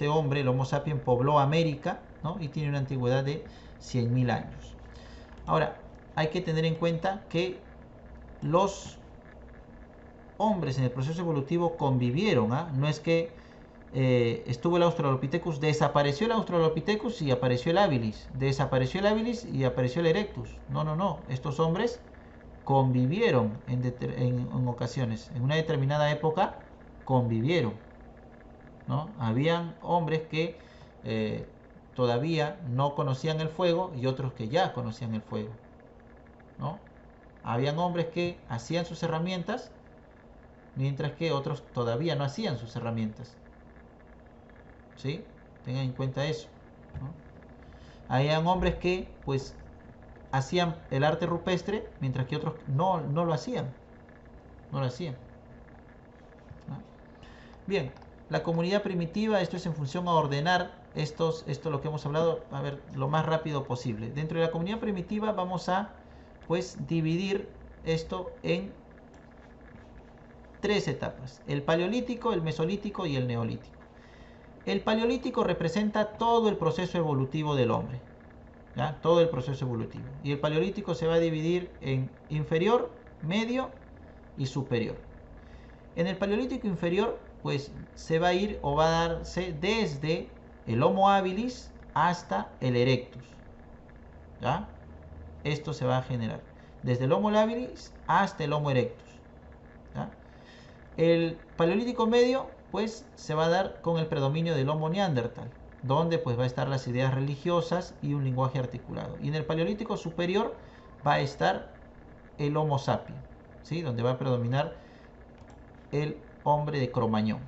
Speaker 1: hombre, el Homo sapiens, pobló América, ¿no? Y tiene una antigüedad de 100.000 años. Ahora, hay que tener en cuenta que los hombres en el proceso evolutivo convivieron. ¿Ah? No es que estuvo el Australopithecus, desapareció el Australopithecus y apareció el habilis, desapareció el habilis y apareció el erectus. No. Estos hombres convivieron en ocasiones, en una determinada época convivieron, ¿no? Habían hombres que todavía no conocían el fuego y otros que ya conocían el fuego, ¿no? Habían hombres que hacían sus herramientas, mientras que otros todavía no hacían sus herramientas, ¿sí? Tengan en cuenta eso, ¿no? Habían hombres que pues hacían el arte rupestre, mientras que otros no lo hacían. ¿No? Bien, la comunidad primitiva, esto es en función a ordenar esto lo que hemos hablado, a ver, lo más rápido posible. Dentro de la comunidad primitiva vamos a pues dividir esto en 3 etapas: el paleolítico, el mesolítico y el neolítico. El paleolítico representa todo el proceso evolutivo del hombre, ¿ya? Todo el proceso evolutivo. Y el paleolítico se va a dividir en inferior, medio y superior. En el paleolítico inferior, pues se va a ir o va a darse desde el Homo habilis hasta el erectus, ¿ya? Esto se va a generar desde el Homo habilis hasta el Homo erectus, ¿ya? El paleolítico medio, pues se va a dar con el predominio del Homo neandertal, donde pues va a estar las ideas religiosas y un lenguaje articulado. Y en el paleolítico superior va a estar el Homo sapiens, ¿sí? Donde va a predominar el hombre de Cro-Magnon,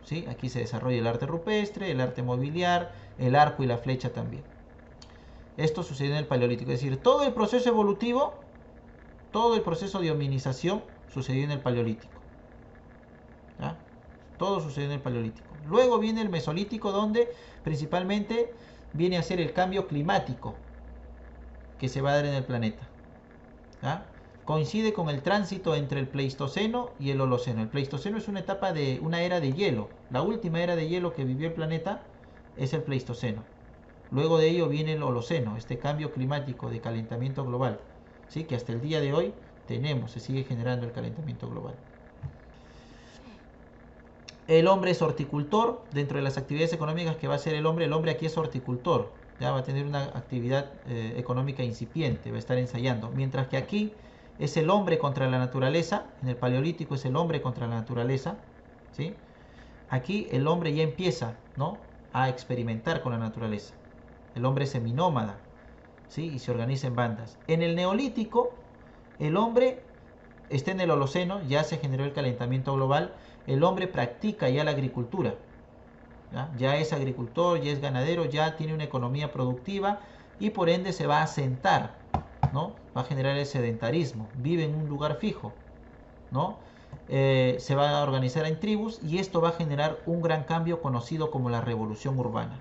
Speaker 1: ¿sí? Aquí se desarrolla el arte rupestre, el arte mobiliar, el arco y la flecha también. Esto sucedió en el paleolítico, es decir, todo el proceso evolutivo todo el proceso de hominización sucedió en el Paleolítico. ¿Ya? Todo sucedió en el Paleolítico. Luego viene el Mesolítico, donde principalmente viene a ser el cambio climático que se va a dar en el planeta. ¿Ya? Coincide con el tránsito entre el Pleistoceno y el Holoceno. El Pleistoceno es una etapa de una era de hielo. La última era de hielo que vivió el planeta es el Pleistoceno. Luego de ello viene el Holoceno, este cambio climático de calentamiento global, ¿sí? Que hasta el día de hoy se sigue generando el calentamiento global. El hombre es horticultor. Dentro de las actividades económicas que va a hacer el hombre aquí es horticultor. Ya va a tener una actividad económica incipiente, va a estar ensayando. Mientras que aquí es el hombre contra la naturaleza, en el Paleolítico es el hombre contra la naturaleza, ¿sí? Aquí el hombre ya empieza, ¿no?, a experimentar con la naturaleza. El hombre es seminómada, ¿sí? Y se organiza en bandas. En el Neolítico, el hombre está en el Holoceno, ya se generó el calentamiento global, el hombre practica ya la agricultura. Ya es agricultor, ya es ganadero, ya tiene una economía productiva y por ende se va a asentar, ¿no? Va a generar el sedentarismo, vive en un lugar fijo, ¿no? Se va a organizar en tribus y esto va a generar un gran cambio conocido como la revolución urbana.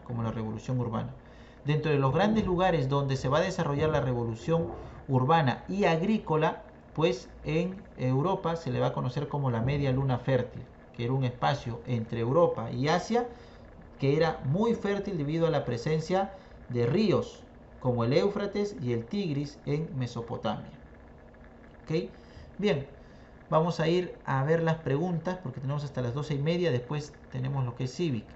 Speaker 1: Como la revolución urbana. Dentro de los grandes lugares donde se va a desarrollar la revolución urbana y agrícola, pues en Europa se le va a conocer como la media luna fértil, que era un espacio entre Europa y Asia que era muy fértil debido a la presencia de ríos como el Éufrates y el Tigris en Mesopotamia. ¿Ok? Bien, vamos a ir a ver las preguntas porque tenemos hasta las 12:30, después tenemos lo que es cívica.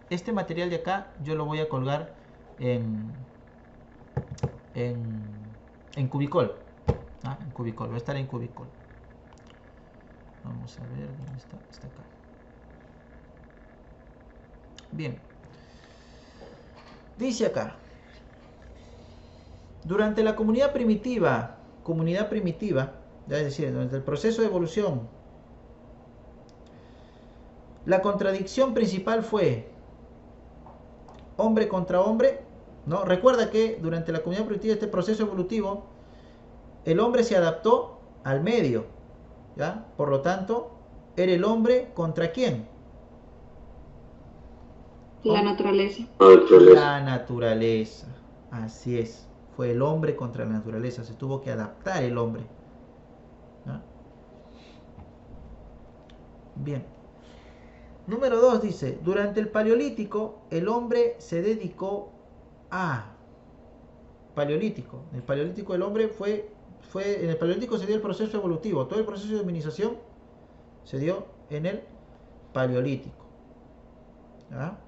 Speaker 1: Este material de acá yo lo voy a colgar en Cubicol. En Cubicol, va a estar en Cubicol. Vamos a ver dónde está. Está acá. Bien. Dice acá. Durante la comunidad primitiva, ya es decir, durante el proceso de evolución, la contradicción principal fue hombre contra hombre, ¿no? Recuerda que durante la comunidad primitiva, este proceso evolutivo, el hombre se adaptó al medio, ¿ya? Por lo tanto, era el hombre contra quién.
Speaker 2: La naturaleza.
Speaker 1: La naturaleza, así es. Fue el hombre contra la naturaleza, se tuvo que adaptar el hombre, ¿no? Bien. Número 2 dice, durante el Paleolítico el hombre se dedicó a... Paleolítico. En el Paleolítico el hombre en el Paleolítico se dio el proceso evolutivo. Todo el proceso de hominización se dio en el Paleolítico. ¿Ya?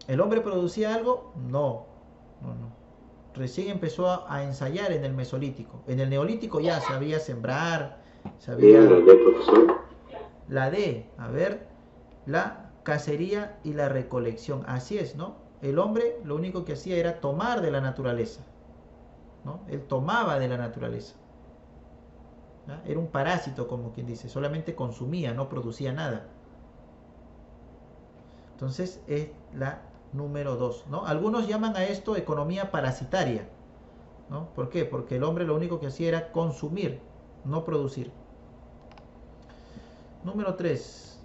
Speaker 1: ¿El hombre producía algo? No. Recién empezó a ensayar en el Mesolítico. En el Neolítico ya sabía sembrar, sabía... La D, a ver, la cacería y la recolección. Así es, ¿no? El hombre lo único que hacía era tomar de la naturaleza, ¿no? Él tomaba de la naturaleza. ¿Ya? Era un parásito, como quien dice, solamente consumía, no producía nada. Entonces es la número 2, ¿no? Algunos llaman a esto economía parasitaria, ¿no? ¿Por qué? Porque el hombre lo único que hacía era consumir, no producir. Número 3.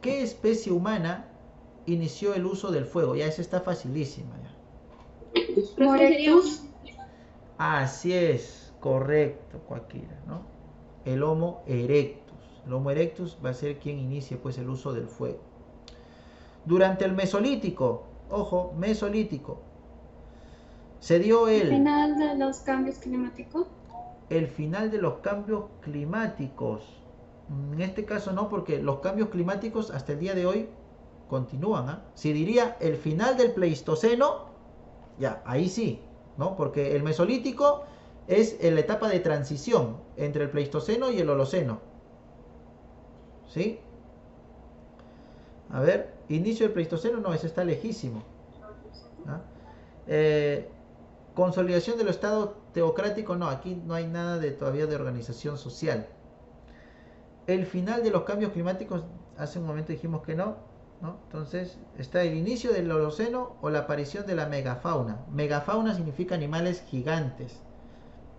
Speaker 1: ¿Qué especie humana inició el uso del fuego? Ya esa está facilísima.
Speaker 2: Homo erectus.
Speaker 1: Así es, correcto, Coaquila, ¿no? El Homo erectus. El Homo erectus va a ser quien inicie pues el uso del fuego. Durante el Mesolítico, ojo, Mesolítico, se dio el
Speaker 2: final de los cambios climáticos.
Speaker 1: El final de los cambios climáticos. En este caso no, porque los cambios climáticos hasta el día de hoy continúan. Si diría el final del Pleistoceno, ya, ahí sí, ¿no? Porque el Mesolítico es la etapa de transición entre el Pleistoceno y el Holoceno. ¿Sí? A ver, inicio del Pleistoceno, no, ese está lejísimo. Consolidación del Estado teocrático, no, aquí no hay nada todavía de organización social. El final de los cambios climáticos, hace un momento dijimos que no. ¿no? Entonces está el inicio del Holoceno o la aparición de la megafauna. Megafauna significa animales gigantes,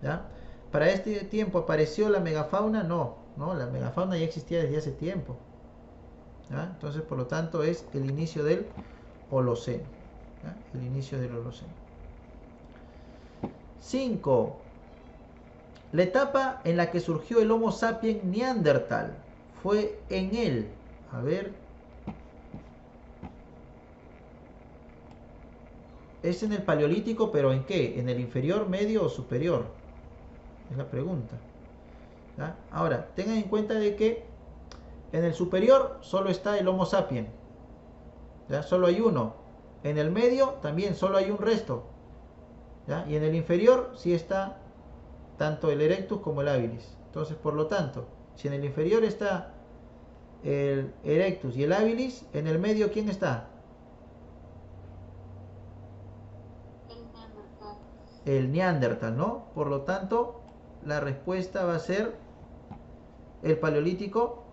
Speaker 1: ¿ya? Para este tiempo apareció la megafauna, no, no, la megafauna ya existía desde hace tiempo, ¿ya? Entonces, por lo tanto, es el inicio del Holoceno, ¿ya? El inicio del Holoceno. 5. La etapa en la que surgió el Homo sapiens neandertal fue en el, a ver, es en el Paleolítico, pero ¿en qué? ¿En el inferior, medio o superior? Es la pregunta, ¿ya? Ahora, tengan en cuenta de que en el superior solo está el Homo sapiens, ¿ya? Solo hay uno. En el medio también solo hay un resto, ¿ya? Y en el inferior sí está tanto el Erectus como el Habilis. Entonces, por lo tanto, si en el inferior está el Erectus y el Habilis, en el medio ¿quién está? El Neandertal, ¿no? Por lo tanto, la respuesta va a ser el Paleolítico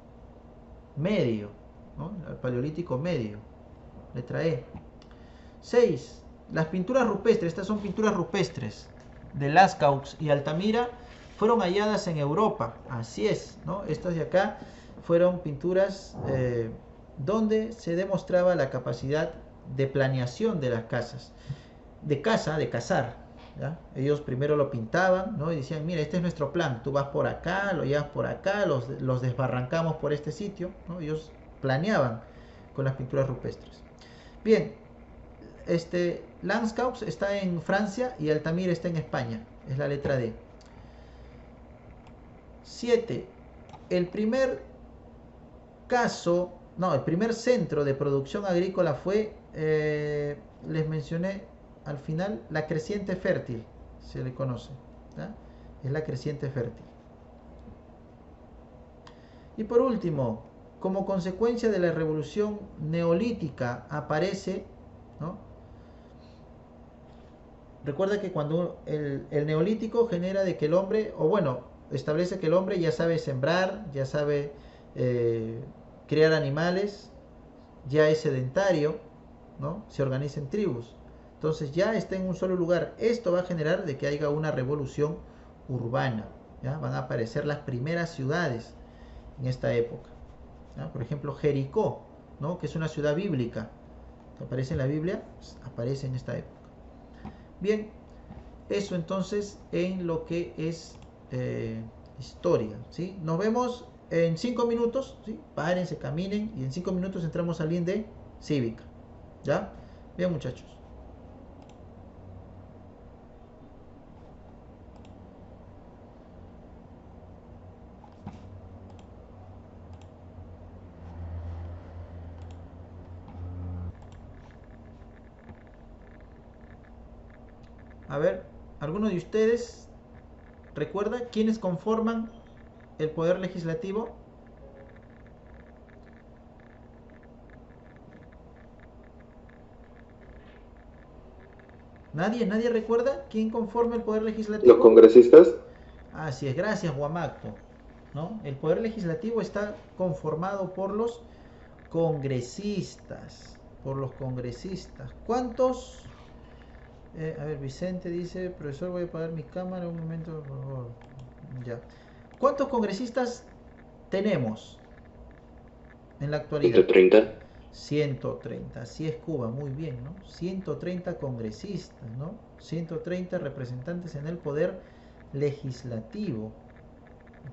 Speaker 1: medio, ¿no? El Paleolítico medio, letra E. 6. Las pinturas rupestres, estas son pinturas rupestres de Lascaux y Altamira, fueron halladas en Europa, así es, ¿no? Estas de acá fueron pinturas donde se demostraba la capacidad de planeación de las casas, de cazar, ¿ya? Ellos primero lo pintaban, ¿no? Y decían, mira, este es nuestro plan, tú vas por acá, lo llevas por acá, los desbarrancamos por este sitio, ¿no? Ellos planeaban con las pinturas rupestres. Bien, Lascaux está en Francia y Altamira está en España, es la letra D. 7. El primer caso, no, el primer centro de producción agrícola fue, les mencioné al final, la creciente fértil, se le conoce, ¿ya? Es la creciente fértil. Y por último, como consecuencia de la revolución neolítica aparece, ¿no? Recuerda que cuando el neolítico genera de que el hombre, o bueno, establece que el hombre ya sabe sembrar, ya sabe criar animales, ya es sedentario, ¿no? Se organiza en tribus. Entonces ya está en un solo lugar. Esto va a generar de que haya una revolución urbana, ¿ya? Van a aparecer las primeras ciudades en esta época, ¿ya? Por ejemplo, Jericó, ¿no? Que es una ciudad bíblica, que aparece en la Biblia, pues, aparece en esta época. Bien, eso entonces en lo que es historia, ¿sí? Nos vemos en 5 minutos, ¿sí? Párense, caminen y en 5 minutos entramos al link de cívica, ¿ya? Bien, muchachos. A ver, ¿alguno de ustedes recuerda quiénes conforman el poder legislativo? ¿Nadie recuerda quién conforma el poder legislativo?
Speaker 3: Los congresistas.
Speaker 1: Así es, gracias, Guamacto, ¿no? El poder legislativo está conformado por los congresistas, ¿Cuántos? A ver, Vicente dice, profesor, voy a apagar mi cámara un momento, por favor. Ya. ¿Cuántos congresistas tenemos en la actualidad?
Speaker 3: 130.
Speaker 1: 130, así es Cuba, muy bien, ¿no? 130 congresistas, ¿no? 130 representantes en el poder legislativo,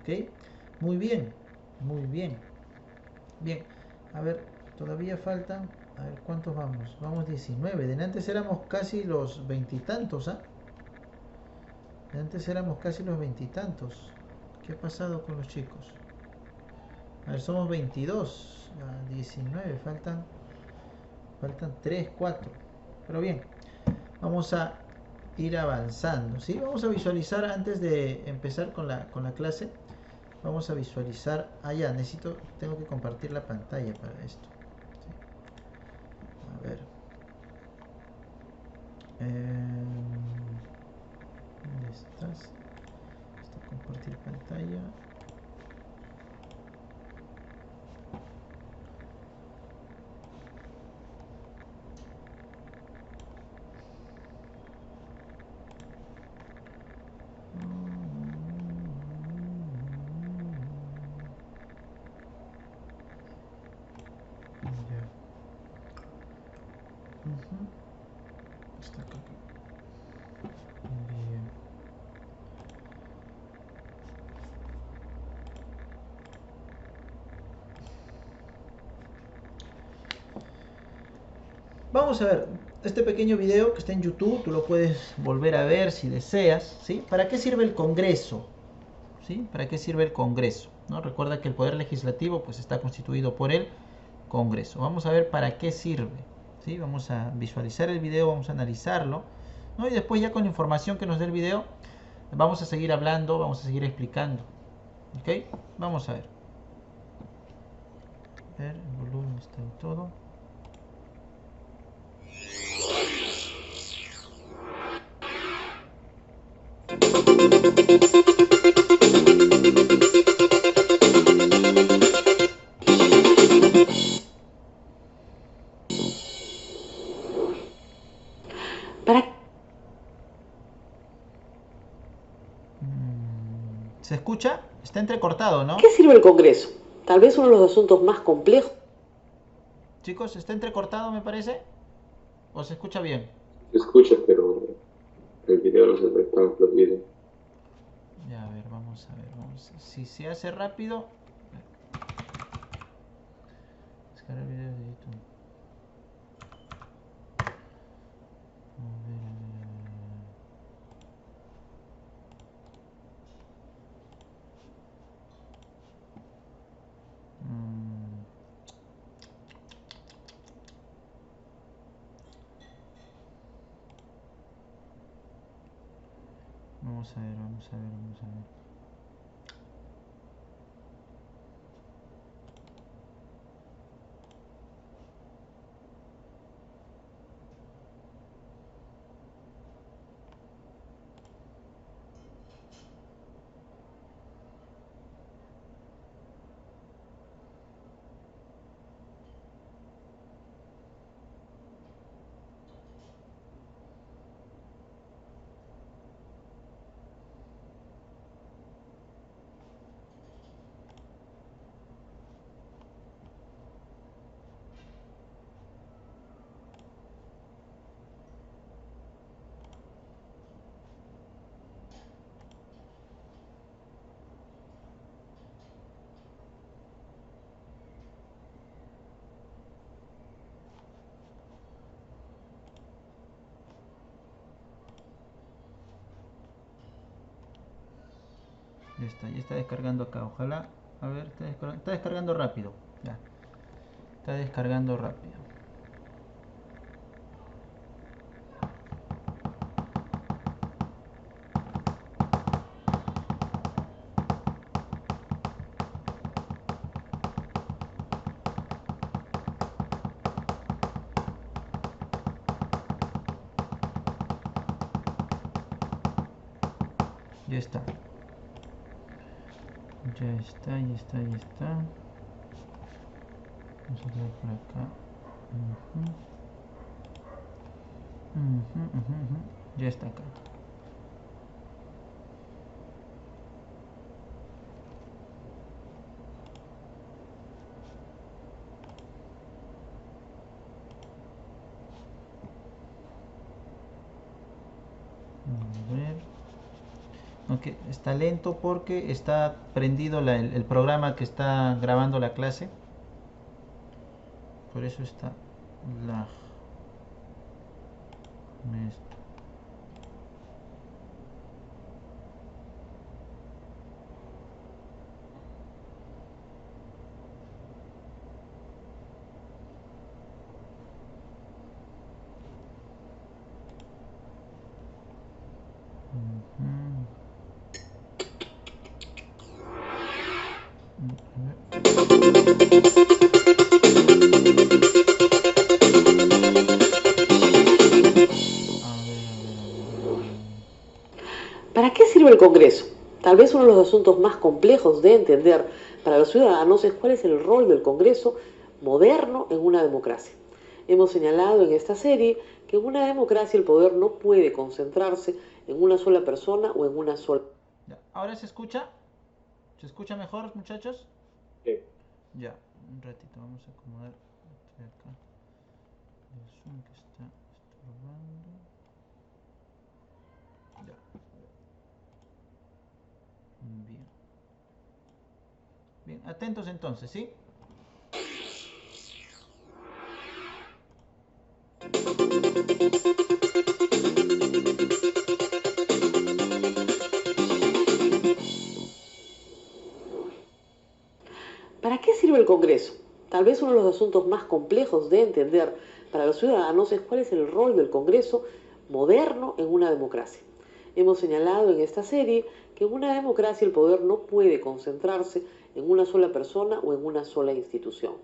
Speaker 1: ¿ok? Muy bien, muy bien. Bien, a ver, todavía faltan, a ver, ¿cuántos vamos? Vamos 19, de antes éramos casi los veintitantos, ¿ah? De antes éramos casi los veintitantos. ¿Qué ha pasado con los chicos? A ver, somos 22, 19, faltan 3, 4. Pero bien, vamos a ir avanzando, ¿sí? Vamos a visualizar antes de empezar con la clase. Vamos a visualizar, ya, tengo que compartir la pantalla para esto, ¿sí? A ver, ¿dónde estás? Compartir pantalla. Está acá. Bien. Vamos a ver este pequeño video que está en YouTube, tú lo puedes volver a ver si deseas, ¿sí? ¿Para qué sirve el Congreso? ¿Sí? ¿Para qué sirve el Congreso? ¿No? Recuerda que el Poder Legislativo pues, está constituido por el Congreso. Vamos a ver para qué sirve. ¿Sí? Vamos a visualizar el video, vamos a analizarlo, ¿no? Y después ya con la información que nos dé el video, vamos a seguir hablando, vamos a seguir explicando. ¿Ok? Vamos a ver. A ver, el volumen está en todo. ¿Se escucha? Está entrecortado, ¿no?
Speaker 3: ¿Qué sirve el Congreso? Tal vez uno de los asuntos más complejos.
Speaker 1: Chicos, ¿está entrecortado, me parece? ¿O se escucha bien?
Speaker 4: Se escucha, pero el video no se ve tan fluido.
Speaker 1: Ya, a ver, vamos a ver. Si se hace rápido... Descargar videos de YouTube. A ver, a ver, a ver. Vamos a ver, vamos a ver, vamos a ver. Ya está descargando acá, ojalá. A ver, está descargando rápido. Ya. Está descargando rápido. Ya está. Ya está, ya está, ya está. Vamos a ver por acá. Ya está acá. A ver. Aunque está lento porque está prendido el programa que está grabando la clase. Por eso está lag. Esto.
Speaker 3: ¿Para qué sirve el Congreso? Tal vez uno de los asuntos más complejos de entender para los ciudadanos es cuál es el rol del Congreso moderno en una democracia. Hemos señalado en esta serie que en una democracia el poder no puede concentrarse en una sola persona o en una sola...
Speaker 1: ¿Ahora se escucha? ¿Se escucha mejor, muchachos?
Speaker 4: Sí.
Speaker 1: Ya, un ratito, vamos a acomodar. Estoy acá. El Zoom que está estorbando. Ya. Bien. Bien, atentos entonces, ¿sí?
Speaker 3: ¿Para qué sirve el Congreso? Tal vez uno de los asuntos más complejos de entender para los ciudadanos es cuál es el rol del Congreso moderno en una democracia. Hemos señalado en esta serie que en una democracia el poder no puede concentrarse en una sola persona o en una sola institución.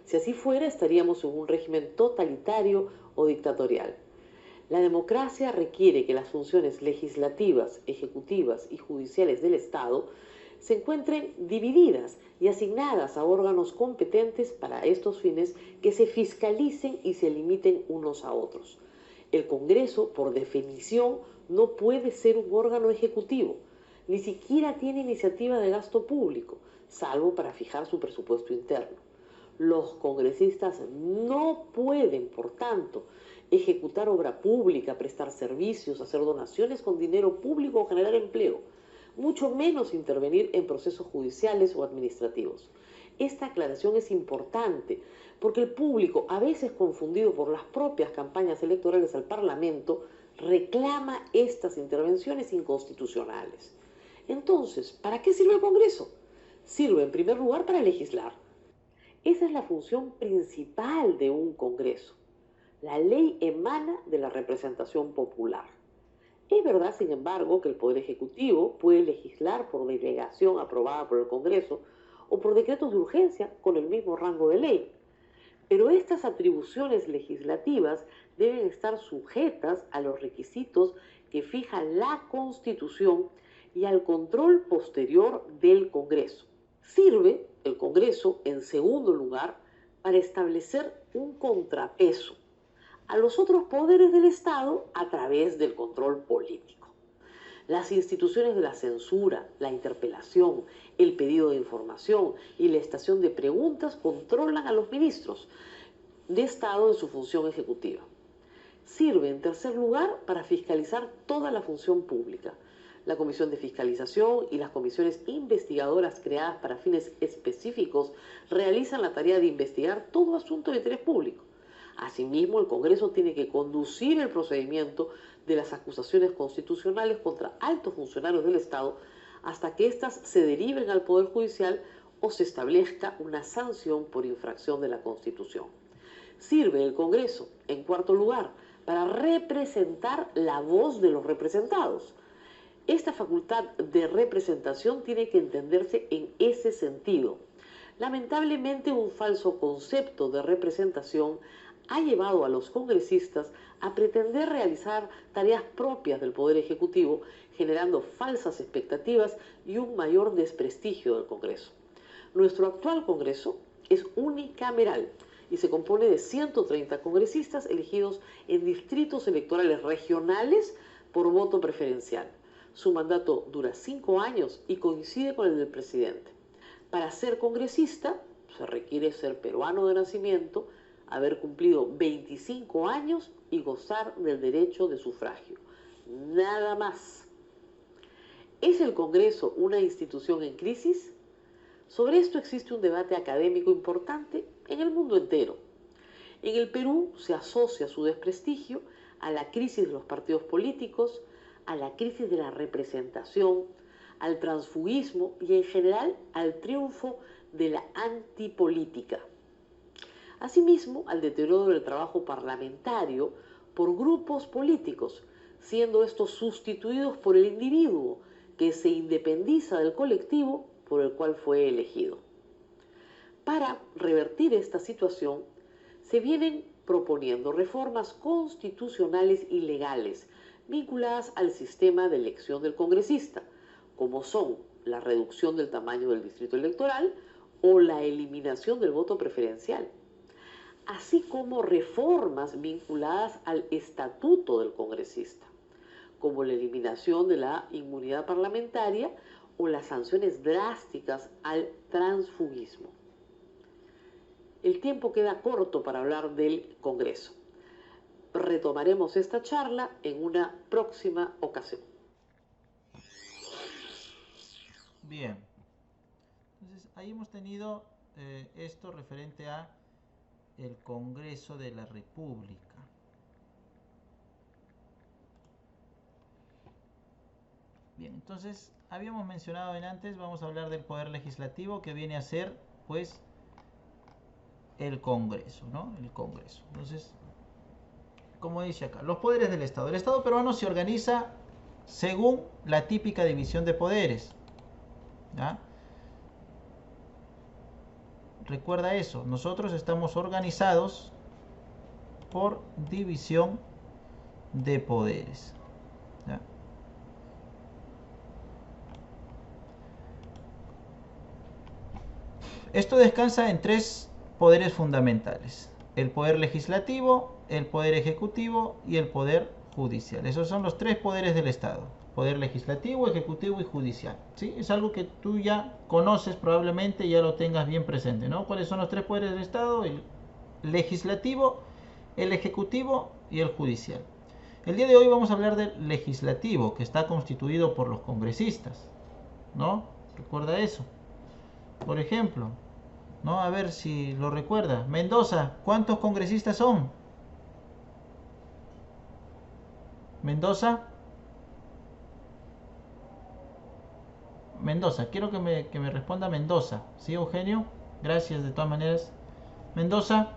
Speaker 3: Si así fuera, estaríamos en un régimen totalitario o dictatorial. La democracia requiere que las funciones legislativas, ejecutivas y judiciales del Estado se encuentren divididas y asignadas a órganos competentes para estos fines que se fiscalicen y se limiten unos a otros. El Congreso, por definición, no puede ser un órgano ejecutivo, ni siquiera tiene iniciativa de gasto público, salvo para fijar su presupuesto interno. Los congresistas no pueden, por tanto, ejecutar obra pública, prestar servicios, hacer donaciones con dinero público o generar empleo, mucho menos intervenir en procesos judiciales o administrativos. Esta aclaración es importante porque el público, a veces confundido por las propias campañas electorales al Parlamento, reclama estas intervenciones inconstitucionales. Entonces, ¿para qué sirve el Congreso? Sirve en primer lugar para legislar. Esa es la función principal de un Congreso. La ley emana de la representación popular. Es verdad, sin embargo, que el Poder Ejecutivo puede legislar por delegación aprobada por el Congreso o por decretos de urgencia con el mismo rango de ley. Pero estas atribuciones legislativas deben estar sujetas a los requisitos que fija la Constitución y al control posterior del Congreso. Sirve el Congreso, en segundo lugar, para establecer un contrapeso a los otros poderes del Estado a través del control político. Las instituciones de la censura, la interpelación, el pedido de información y la estación de preguntas controlan a los ministros de Estado en su función ejecutiva. Sirve, en tercer lugar, para fiscalizar toda la función pública. La Comisión de Fiscalización y las comisiones investigadoras creadas para fines específicos realizan la tarea de investigar todo asunto de interés público. Asimismo, el Congreso tiene que conducir el procedimiento de las acusaciones constitucionales contra altos funcionarios del Estado hasta que éstas se deriven al Poder Judicial o se establezca una sanción por infracción de la Constitución. Sirve el Congreso, en cuarto lugar, para representar la voz de los representados. Esta facultad de representación tiene que entenderse en ese sentido. Lamentablemente, un falso concepto de representación ha llevado a los congresistas a pretender realizar tareas propias del Poder Ejecutivo, generando falsas expectativas y un mayor desprestigio del Congreso. Nuestro actual Congreso es unicameral y se compone de 130 congresistas elegidos en distritos electorales regionales por voto preferencial. Su mandato dura 5 años y coincide con el del presidente. Para ser congresista se requiere ser peruano de nacimiento, haber cumplido 25 años y gozar del derecho de sufragio. Nada más. ¿Es el Congreso una institución en crisis? Sobre esto existe un debate académico importante en el mundo entero. En el Perú se asocia su desprestigio a la crisis de los partidos políticos, a la crisis de la representación, al transfugismo y en general al triunfo de la antipolítica. Asimismo, al deterioro del trabajo parlamentario por grupos políticos, siendo estos sustituidos por el individuo que se independiza del colectivo por el cual fue elegido. Para revertir esta situación, se vienen proponiendo reformas constitucionales y legales vinculadas al sistema de elección del congresista, como son la reducción del tamaño del distrito electoral o la eliminación del voto preferencial, así como reformas vinculadas al estatuto del congresista, como la eliminación de la inmunidad parlamentaria o las sanciones drásticas al transfugismo. El tiempo queda corto para hablar del Congreso. Retomaremos esta charla en una próxima ocasión.
Speaker 1: Bien. Entonces, ahí hemos tenido esto referente a el Congreso de la República. Bien, entonces habíamos mencionado antes, vamos a hablar del Poder Legislativo, que viene a ser, pues, el Congreso, ¿no? El Congreso. Entonces, como dice acá, los poderes del Estado. El Estado peruano se organiza según la típica división de poderes, ¿ya? Recuerda eso, nosotros estamos organizados por división de poderes, ¿ya? Esto descansa en tres poderes fundamentales: el poder legislativo, el poder ejecutivo y el poder judicial. Esos son los tres poderes del Estado: poder legislativo, ejecutivo y judicial. ¿Sí? Es algo que tú ya conoces, probablemente ya lo tengas bien presente, ¿no? ¿Cuáles son los tres poderes del Estado? El legislativo, el ejecutivo y el judicial. El día de hoy vamos a hablar del legislativo, que está constituido por los congresistas, ¿no? Recuerda eso. Por ejemplo, ¿no? A ver si lo recuerda. Mendoza, ¿cuántos congresistas son? Mendoza. Mendoza, quiero que me responda Mendoza. ¿Sí, Eugenio? Gracias de todas maneras. Mendoza.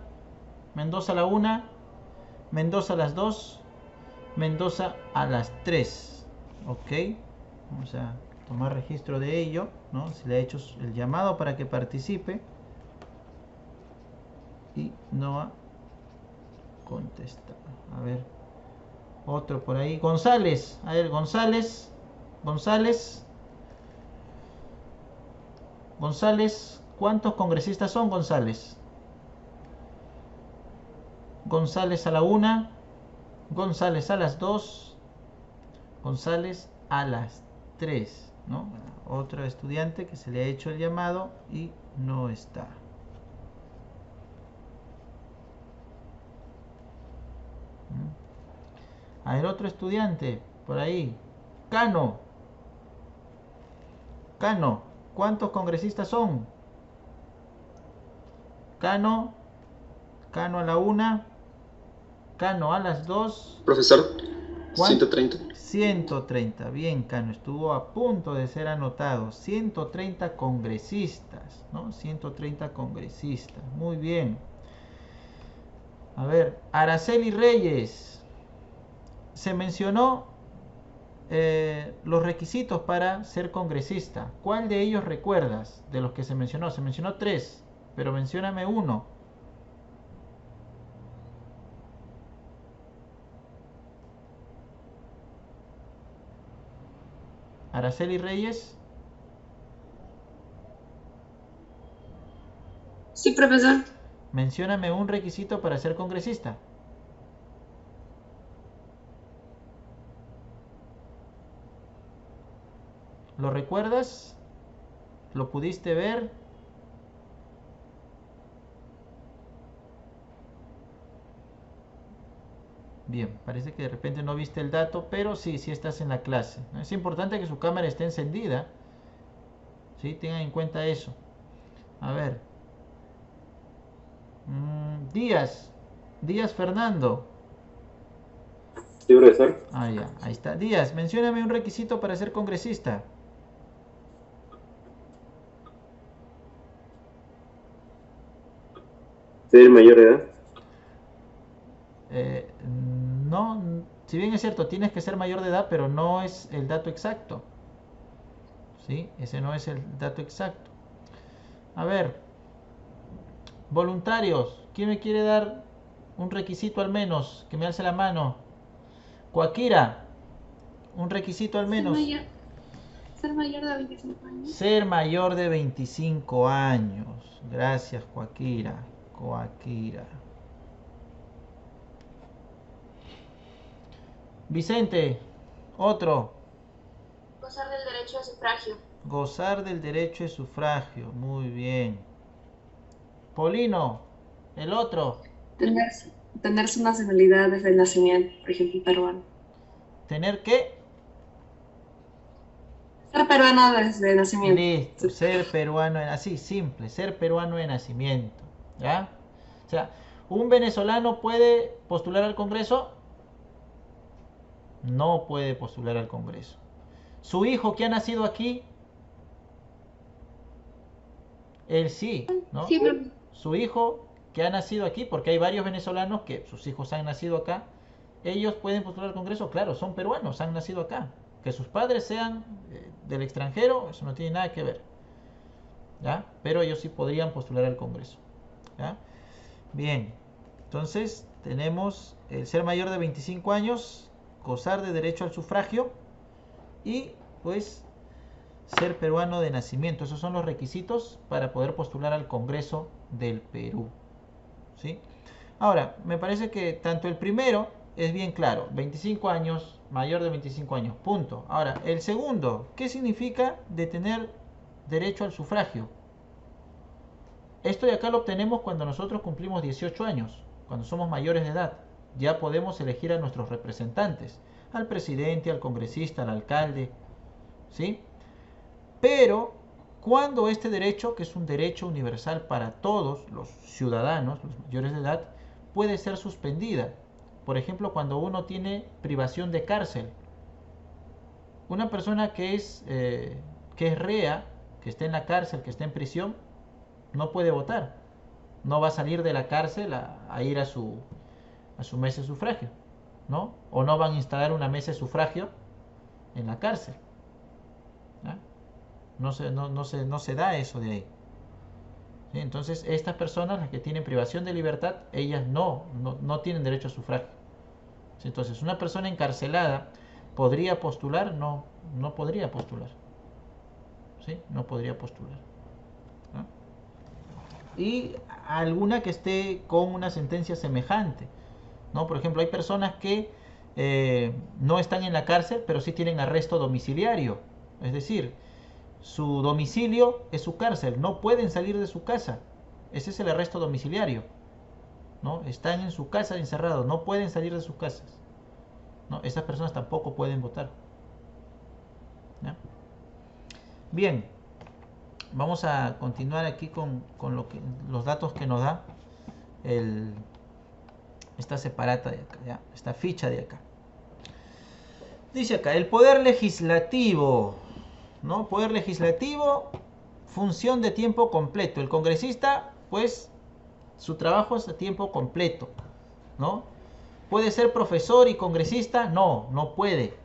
Speaker 1: Mendoza a la 1. Mendoza a las 2. Mendoza a las 3. Ok. Vamos a tomar registro de ello, ¿no? Se le ha hecho el llamado para que participe. Y no ha contestado. A ver. Otro por ahí. González. A ver, González. González. González. ¿Cuántos congresistas son, González? González a la 1. González a las 2. González a las 3. ¿No? Otro estudiante que se le ha hecho el llamado y no está. A ver, otro estudiante por ahí. Cano. Cano. ¿Cuántos congresistas son? Cano. Cano a la 1. Cano a las 2.
Speaker 4: Profesor,
Speaker 1: ¿Cuánto?
Speaker 4: 130.
Speaker 1: 130. Bien, Cano. Estuvo a punto de ser anotado. 130 congresistas, ¿no? 130 congresistas. Muy bien. A ver, Araceli Reyes. Se mencionó los requisitos para ser congresista. ¿Cuál de ellos recuerdas de los que se mencionó? Se mencionó 3, pero mencióname uno. Araceli Reyes.
Speaker 2: Sí, profesor.
Speaker 1: Mencióname un requisito para ser congresista. ¿Lo recuerdas? ¿Lo pudiste ver? Bien, parece que de repente no viste el dato, pero sí, sí estás en la clase. Es importante que su cámara esté encendida. ¿Sí? Tengan en cuenta eso. A ver. Díaz. Díaz Fernando.
Speaker 4: Sí, profesor.
Speaker 1: Ah, ya, ahí está. Díaz, mencióname un requisito para ser congresista.
Speaker 4: Ser mayor de edad.
Speaker 1: No, si bien es cierto, tienes que ser mayor de edad, pero no es el dato exacto. ¿Sí? Ese no es el dato exacto. A ver, voluntarios, ¿quién me quiere dar un requisito al menos? Que me alce la mano. Coaquira, un requisito al menos.
Speaker 2: Ser mayor de 25 años.
Speaker 1: Ser mayor de 25 años. Gracias, Coaquira. Coaquira. Vicente, otro.
Speaker 2: Gozar del derecho de sufragio.
Speaker 1: Gozar del derecho de sufragio. Muy bien. Polino, el otro.
Speaker 2: Tener Tener su nacionalidad desde el nacimiento, por ejemplo, peruano.
Speaker 1: Tener que,
Speaker 2: Ser peruano desde el nacimiento.
Speaker 1: listo, ser peruano, así, simple, ser peruano de nacimiento, ¿ya? O sea, ¿un venezolano puede postular al Congreso? No puede postular al Congreso. ¿Su hijo que ha nacido aquí? Él sí, ¿no?
Speaker 2: Sí, pero
Speaker 1: Su hijo que ha nacido aquí, porque hay varios venezolanos que sus hijos han nacido acá, ellos pueden postular al Congreso, claro, son peruanos, han nacido acá. Que sus padres sean del extranjero, eso no tiene nada que ver, ¿ya? Pero ellos sí podrían postular al Congreso, ¿ya? Bien, entonces tenemos el ser mayor de 25 años, gozar de derecho al sufragio y pues ser peruano de nacimiento. Esos son los requisitos para poder postular al Congreso del Perú, ¿sí? Ahora, me parece que tanto el primero es bien claro, 25 años, mayor de 25 años, punto. Ahora, el segundo, ¿qué significa de tener derecho al sufragio? Esto de acá lo obtenemos cuando nosotros cumplimos 18 años, cuando somos mayores de edad. Ya podemos elegir a nuestros representantes, al presidente, al congresista, al alcalde, ¿sí? Pero cuando este derecho, que es un derecho universal para todos los ciudadanos, los mayores de edad, puede ser suspendida. Por ejemplo, cuando uno tiene privación de cárcel. Una persona que es rea, que está en la cárcel, que está en prisión, no puede votar. No va a salir de la cárcel a ir a su mesa de sufragio, ¿no? O no van a instalar una mesa de sufragio en la cárcel, ¿ya? No se da eso de ahí. ¿Sí? Entonces, estas personas, las que tienen privación de libertad, ellas no tienen derecho a sufragio. ¿Sí? Entonces, una persona encarcelada podría postular, no podría postular. ¿Sí? No podría postular, ¿no? Y alguna que esté con una sentencia semejante, ¿no? Por ejemplo, hay personas que no están en la cárcel, pero sí tienen arresto domiciliario. Es decir, su domicilio es su cárcel, no pueden salir de su casa. Ese es el arresto domiciliario, ¿no? Están en su casa encerrados, no pueden salir de sus casas, ¿no? Esas personas tampoco pueden votar, ¿ya? Bien, vamos a continuar aquí con los datos que nos da esta separata de acá, ¿ya? Esta ficha de acá. Dice acá, el poder legislativo, ¿no? Poder legislativo, función de tiempo completo. El congresista, pues, su trabajo es a tiempo completo, ¿no? ¿Puede ser profesor y congresista? No puede.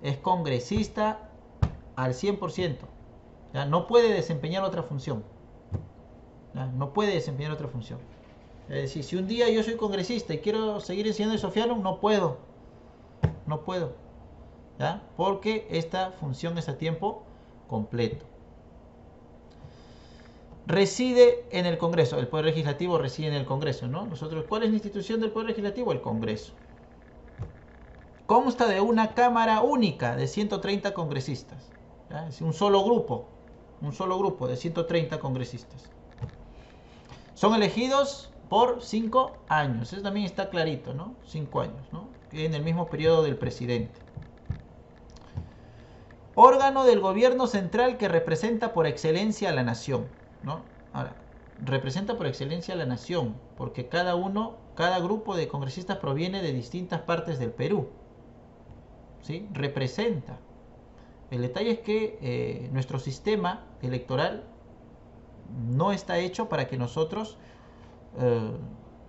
Speaker 1: Es congresista al 100%. ¿Ya? No puede desempeñar otra función. ¿Ya? No puede desempeñar otra función. Es decir, si un día yo soy congresista y quiero seguir enseñando el Sofianum, no puedo. No puedo. ¿Ya? Porque esta función es a tiempo completo. Reside en el Congreso. El Poder Legislativo reside en el Congreso, ¿no? Nosotros, ¿cuál es la institución del Poder Legislativo? El Congreso. Consta de una Cámara única de 130 congresistas. ¿Ya? Es un solo grupo de 130 congresistas. Son elegidos por 5 años. Eso también está clarito, ¿no? 5 años, ¿no? En el mismo periodo del presidente. Órgano del gobierno central que representa por excelencia a la nación, ¿no? Ahora, representa por excelencia a la nación, porque cada grupo de congresistas proviene de distintas partes del Perú, ¿sí? Representa. El detalle es que nuestro sistema electoral no está hecho para que nosotros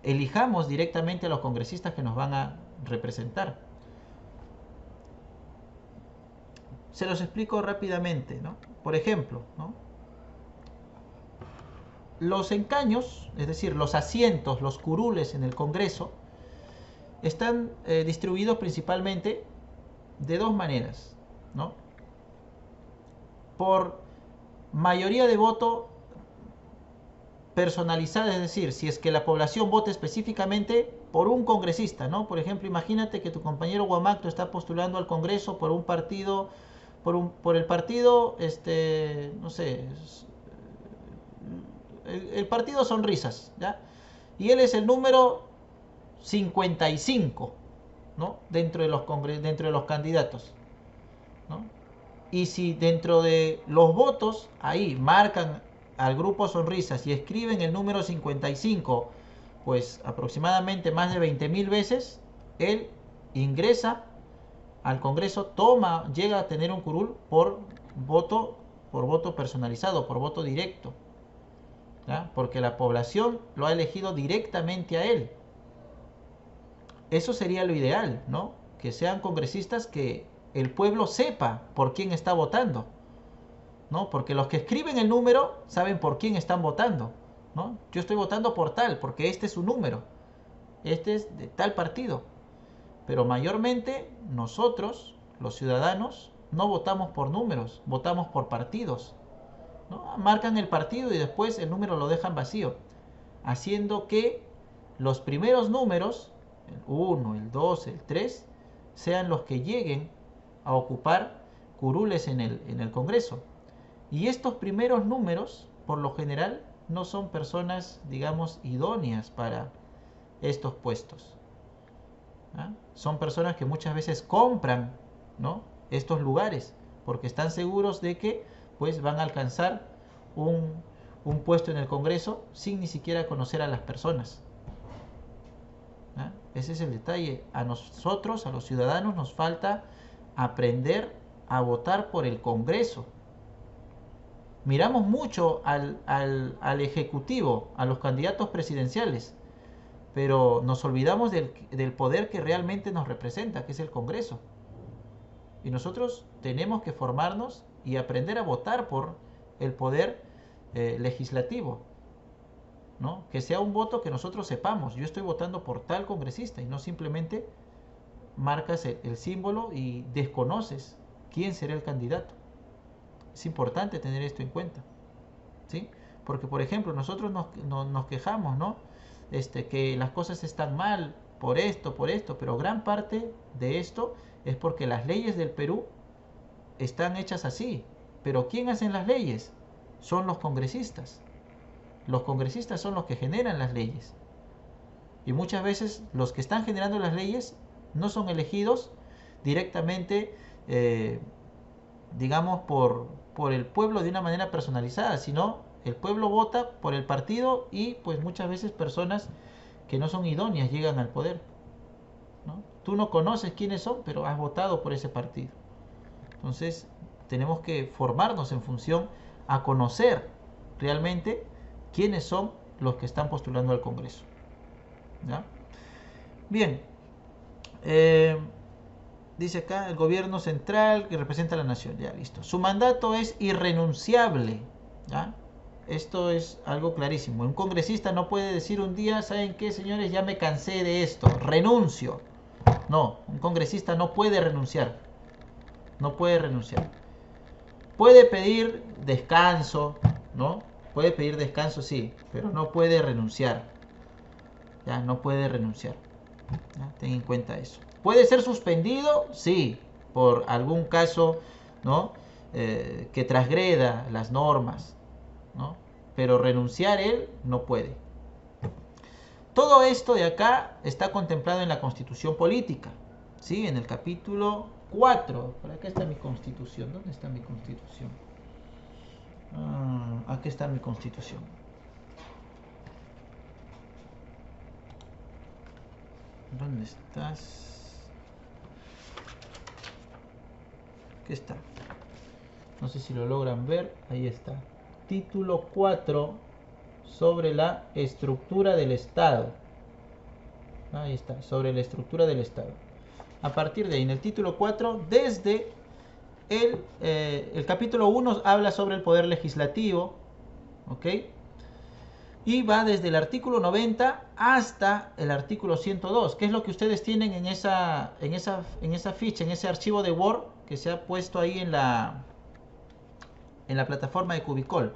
Speaker 1: elijamos directamente a los congresistas que nos van a representar. Se los explico rápidamente, ¿no? Por ejemplo, ¿no? Los escaños, es decir, los asientos, los curules en el Congreso, están distribuidos principalmente de dos maneras, ¿no? Por mayoría de voto personalizada, es decir, si es que la población vota específicamente por un congresista, ¿no? Por ejemplo, imagínate que tu compañero Guamacto está postulando al Congreso por un partido, por el partido, no sé, el partido Sonrisas, ¿ya? Y él es el número 55, ¿no? Dentro de los candidatos, ¿no? Y si dentro de los votos, ahí marcan al grupo Sonrisas y escriben el número 55, pues aproximadamente más de 20.000 veces, él ingresa al Congreso, llega a tener un curul por voto personalizado, por voto directo, ¿ya? Porque la población lo ha elegido directamente a él. Eso sería lo ideal, ¿no? Que sean congresistas que el pueblo sepa por quién está votando, ¿no? Porque los que escriben el número saben por quién están votando, ¿no? Yo estoy votando por tal, porque este es su número, este es de tal partido. Pero mayormente nosotros, los ciudadanos, no votamos por números, votamos por partidos, ¿no? Marcan el partido y después el número lo dejan vacío, haciendo que los primeros números, el 1, el 2, el 3, sean los que lleguen a ocupar curules en el Congreso. Y estos primeros números, por lo general, no son personas, digamos, idóneas para estos puestos. ¿Ah? Son personas que muchas veces compran, ¿no?, estos lugares porque están seguros de que pues van a alcanzar un puesto en el Congreso sin ni siquiera conocer a las personas. ¿Ah? Ese es el detalle. A nosotros, a los ciudadanos, nos falta aprender a votar por el Congreso. Miramos mucho al Ejecutivo, a los candidatos presidenciales, pero nos olvidamos del poder que realmente nos representa, que es el Congreso. Y nosotros tenemos que formarnos y aprender a votar por el poder legislativo, ¿no? Que sea un voto que nosotros sepamos, yo estoy votando por tal congresista, y no simplemente marcas el símbolo y desconoces quién será el candidato. Es importante tener esto en cuenta, ¿sí? Porque, por ejemplo, nosotros nos quejamos, ¿no? Que las cosas están mal por esto, pero gran parte de esto es porque las leyes del Perú están hechas así. Pero ¿quién hace las leyes? Son los congresistas. Los congresistas son los que generan las leyes. Y muchas veces los que están generando las leyes no son elegidos directamente, digamos, por el pueblo de una manera personalizada, sino el pueblo vota por el partido y pues muchas veces personas que no son idóneas llegan al poder, ¿no? Tú no conoces quiénes son, pero has votado por ese partido. Entonces tenemos que formarnos en función a conocer realmente quiénes son los que están postulando al Congreso, ¿ya? Bien, dice acá, el gobierno central que representa a la nación, ya listo. Su mandato es irrenunciable, ¿ya? Esto es algo clarísimo. Un congresista no puede decir un día, ¿saben qué, señores? Ya me cansé de esto, renuncio. No, un congresista no puede renunciar. No puede renunciar. Puede pedir descanso, ¿no? Puede pedir descanso, sí, pero no puede renunciar. Ya, no puede renunciar. ¿Ya? Ten en cuenta eso. ¿Puede ser suspendido? Sí, por algún caso, ¿no? Que transgreda las normas, ¿no? Pero renunciar él no puede. Todo esto de acá está contemplado en la Constitución Política, ¿sí? En el capítulo 4. Por acá está mi Constitución. ¿Dónde está mi Constitución? Aquí está mi Constitución. ¿Dónde estás? Aquí está. No sé si lo logran ver. Ahí está. Título 4 sobre la estructura del Estado. Ahí está, sobre la estructura del Estado. A partir de ahí, en el título 4, desde el capítulo 1 habla sobre el poder legislativo, ¿ok? Y va desde el artículo 90 hasta el artículo 102, que es lo que ustedes tienen en esa ficha, en ese archivo de Word que se ha puesto ahí en la plataforma de Cubicol,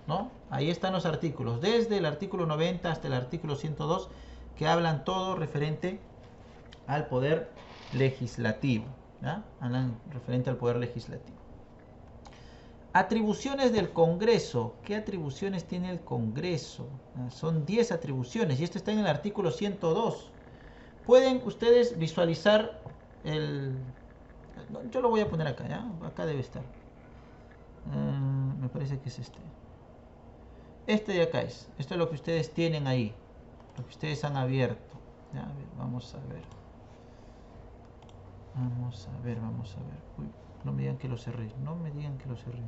Speaker 1: ¿no? Ahí están los artículos, desde el artículo 90 hasta el artículo 102, que hablan todo referente al poder legislativo, ¿ya? Hablan referente al poder legislativo. Atribuciones del Congreso. ¿Qué atribuciones tiene el Congreso? Son 10 atribuciones y esto está en el artículo 102. pueden ustedes visualizar yo lo voy a poner acá, ¿ya? Acá debe estar. Me parece que es este. Este de acá es. Esto es lo que ustedes tienen ahí. Lo que ustedes han abierto. Ya, a ver, vamos a ver. Vamos a ver. Uy, no me digan que lo cerré. No me digan que lo cerré.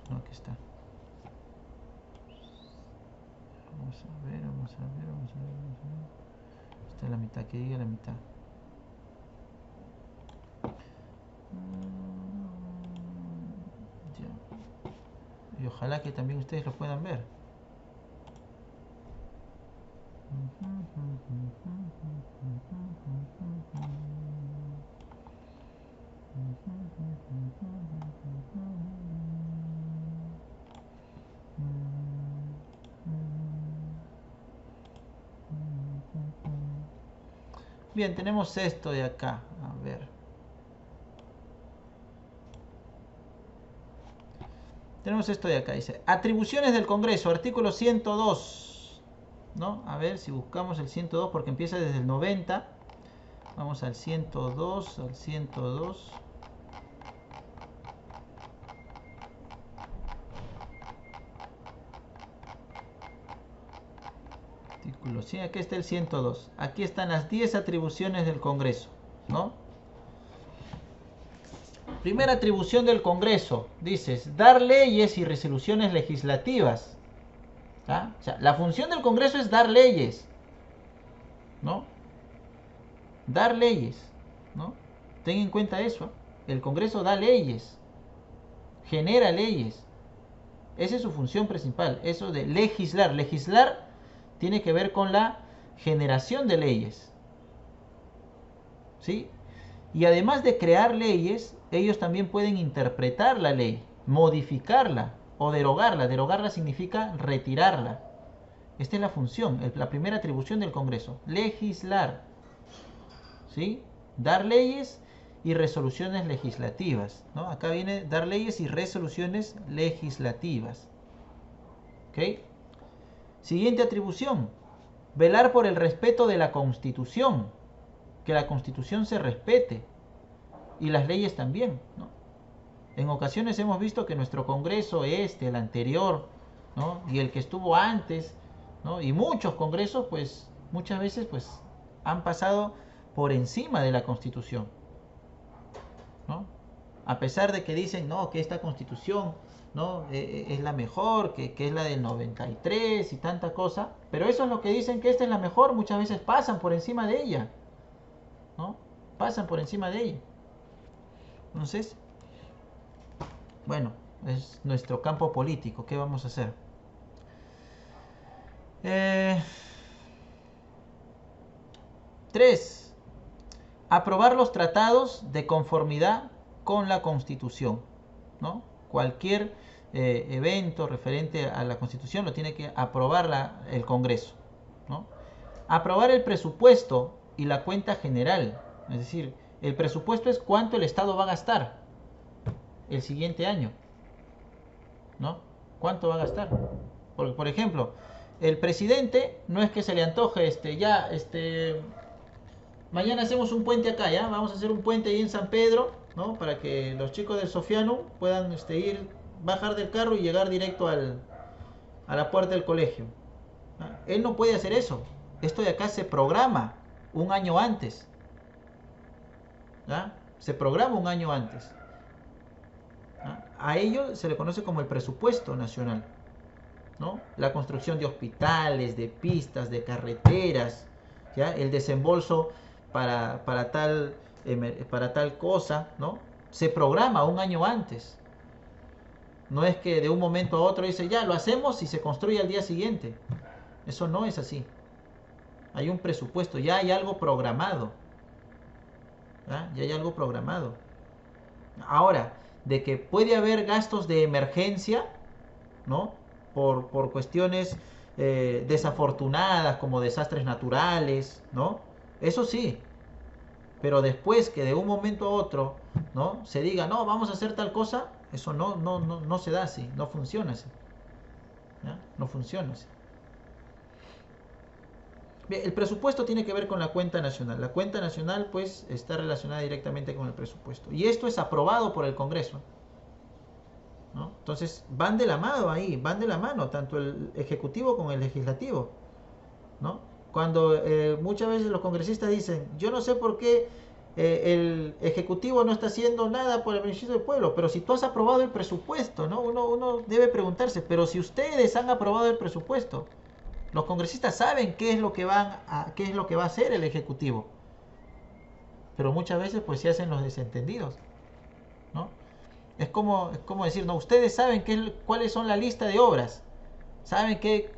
Speaker 1: No, aquí está. Vamos a ver. Esta es la mitad, que diga la mitad. Ya. Y ojalá que también ustedes lo puedan ver. Bien, tenemos esto de acá. A ver. Tenemos esto de acá. Dice, atribuciones del Congreso, artículo 102. ¿No? A ver si buscamos el 102 porque empieza desde el 90. Vamos al 102, al 102. Artículo, sí, aquí está el 102. Aquí están las 10 atribuciones del Congreso, ¿no? Primera atribución del Congreso, dices, dar leyes y resoluciones legislativas. ¿Ah? O sea, la función del Congreso es dar leyes, ¿no? Dar leyes, ¿no? Ten en cuenta eso. El Congreso da leyes, genera leyes. Esa es su función principal, eso de legislar. Legislar tiene que ver con la generación de leyes, ¿sí? Y además de crear leyes, ellos también pueden interpretar la ley, modificarla o derogarla. Derogarla significa retirarla. Esta es la función, la primera atribución del Congreso, legislar, ¿sí? Dar leyes y resoluciones legislativas, ¿no? Acá viene dar leyes y resoluciones legislativas. ¿Ok? Siguiente atribución, velar por el respeto de la Constitución, que la Constitución se respete y las leyes también, ¿no? En ocasiones hemos visto que nuestro Congreso, el anterior, ¿no? Y el que estuvo antes, ¿no? Y muchos congresos, pues muchas veces pues han pasado por encima de la Constitución, ¿no? A pesar de que dicen, no, que esta Constitución, ¿no? Es la mejor, que es la del 93 y tanta cosa, pero eso es lo que dicen, que esta es la mejor, muchas veces pasan por encima de ella, ¿no? Pasan por encima de ella. Entonces, bueno, es nuestro campo político, ¿qué vamos a hacer? 3. Aprobar los tratados de conformidad con la Constitución, ¿no? Cualquier evento referente a la Constitución lo tiene que aprobar el Congreso, ¿no? Aprobar el presupuesto y la cuenta general, es decir, el presupuesto es cuánto el Estado va a gastar el siguiente año, ¿no? ¿Cuánto va a gastar? Porque, por ejemplo, el presidente no es que se le antoje, mañana hacemos un puente acá, ¿ya? Vamos a hacer un puente ahí en San Pedro, ¿no? Para que los chicos del Sofiano puedan bajar del carro y llegar directo a la puerta del colegio. ¿Ah? Él no puede hacer eso. Esto de acá se programa un año antes. ¿Ah? Se programa un año antes. ¿Ah? A ello se le conoce como el presupuesto nacional, ¿no? La construcción de hospitales, de pistas, de carreteras, ¿ya? El desembolso para tal cosa, ¿no? Se programa un año antes. No es que de un momento a otro dice, ya lo hacemos y se construye al día siguiente. Eso no es así. Hay un presupuesto, ya hay algo programado. ¿Ya? Ya hay algo programado. Ahora, de que puede haber gastos de emergencia, ¿no? Por cuestiones desafortunadas como desastres naturales, ¿no? Eso sí, pero después que de un momento a otro, ¿no? Se diga, no, vamos a hacer tal cosa, eso no se da así, no funciona así. ¿Ya? No funciona así. Bien, el presupuesto tiene que ver con la cuenta nacional. La cuenta nacional, pues, está relacionada directamente con el presupuesto. Y esto es aprobado por el Congreso, ¿no? Entonces, van de la mano ahí, van de la mano, tanto el Ejecutivo como el Legislativo, ¿no? Cuando muchas veces los congresistas dicen, yo no sé por qué el Ejecutivo no está haciendo nada por el beneficio del pueblo, pero si tú has aprobado el presupuesto, ¿no? Uno debe preguntarse, pero si ustedes han aprobado el presupuesto, los congresistas saben qué es lo que qué es lo que va a hacer el Ejecutivo, pero muchas veces pues se hacen los desentendidos, ¿no? Es como decir, no, ustedes saben cuáles son la lista de obras, saben qué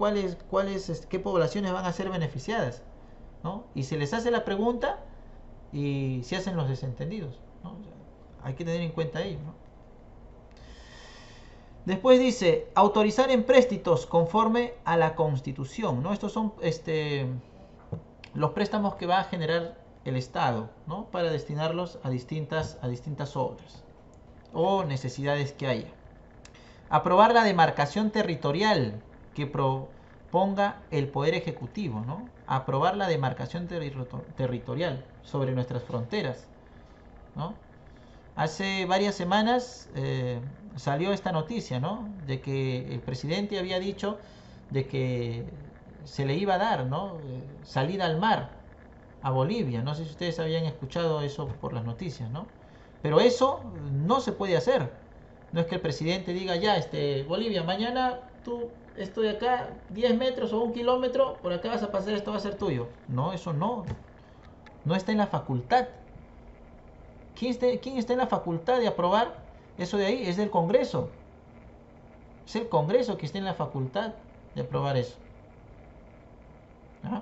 Speaker 1: poblaciones van a ser beneficiadas, ¿no? Y se les hace la pregunta y se hacen los desentendidos, ¿no? O sea, hay que tener en cuenta ello, ¿no? Después dice, autorizar empréstitos conforme a la Constitución, ¿no? Estos son los préstamos que va a generar el Estado, ¿no? Para destinarlos a distintas obras o necesidades que haya. Aprobar la demarcación territorial que proponga el Poder Ejecutivo, ¿no? Aprobar la demarcación territorial sobre nuestras fronteras, ¿no? Hace varias semanas salió esta noticia, ¿no? De que el presidente había dicho de que se le iba a dar, ¿no? Salida al mar a Bolivia. No sé si ustedes habían escuchado eso por las noticias, ¿no? Pero eso no se puede hacer. No es que el presidente diga, ya, Bolivia, mañana tú estoy acá 10 metros o 1 kilómetro, por acá vas a pasar, esto va a ser tuyo. No, eso no. No está en la facultad. ¿Quién está en la facultad de aprobar eso de ahí? Es del Congreso. Es el Congreso que está en la facultad de aprobar eso. ¿Ah?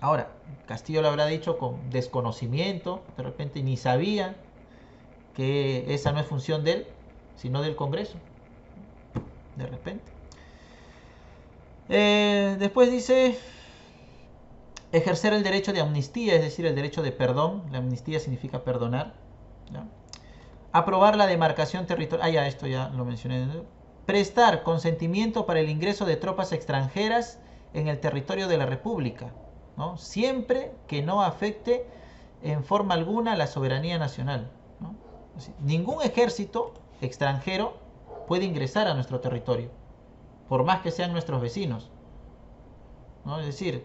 Speaker 1: Ahora, Castillo lo habrá dicho con desconocimiento, de repente ni sabía que esa no es función de él, sino del Congreso. De repente. Después dice ejercer el derecho de amnistía, es decir, el derecho de perdón. La amnistía significa perdonar, ¿no? Aprobar la demarcación territorial. Ya, esto ya lo mencioné. Prestar consentimiento para el ingreso de tropas extranjeras en el territorio de la República, ¿no? Siempre que no afecte en forma alguna la soberanía nacional, ¿no? Ningún ejército extranjero puede ingresar a nuestro territorio, por más que sean nuestros vecinos, ¿no? Es decir,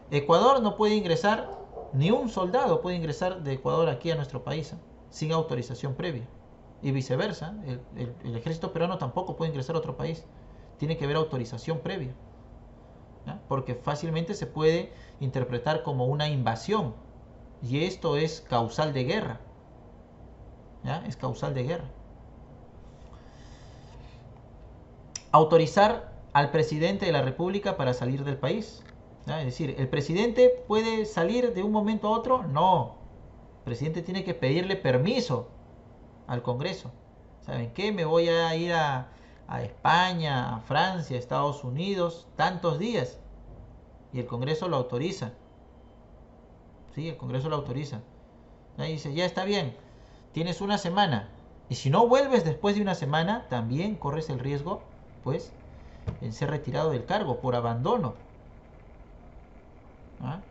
Speaker 1: Ecuador no puede ingresar, ni un soldado puede ingresar de Ecuador aquí a nuestro país sin autorización previa. Y viceversa, el ejército peruano tampoco puede ingresar a otro país. Tiene que haber autorización previa, ¿ya? Porque fácilmente se puede interpretar como una invasión. Y esto es causal de guerra, ¿ya? Es causal de guerra. Autorizar al presidente de la República para salir del país, ¿ya? Es decir, ¿el presidente puede salir de un momento a otro? No. El presidente tiene que pedirle permiso al Congreso. ¿Saben qué? Me voy a ir a España, a Francia, a Estados Unidos, tantos días. Y el Congreso lo autoriza. Sí, el Congreso lo autoriza. Ahí dice, ya está bien, tienes una semana. Y si no vuelves después de una semana, también corres el riesgo, pues, en ser retirado del cargo por abandono. ¿Ah?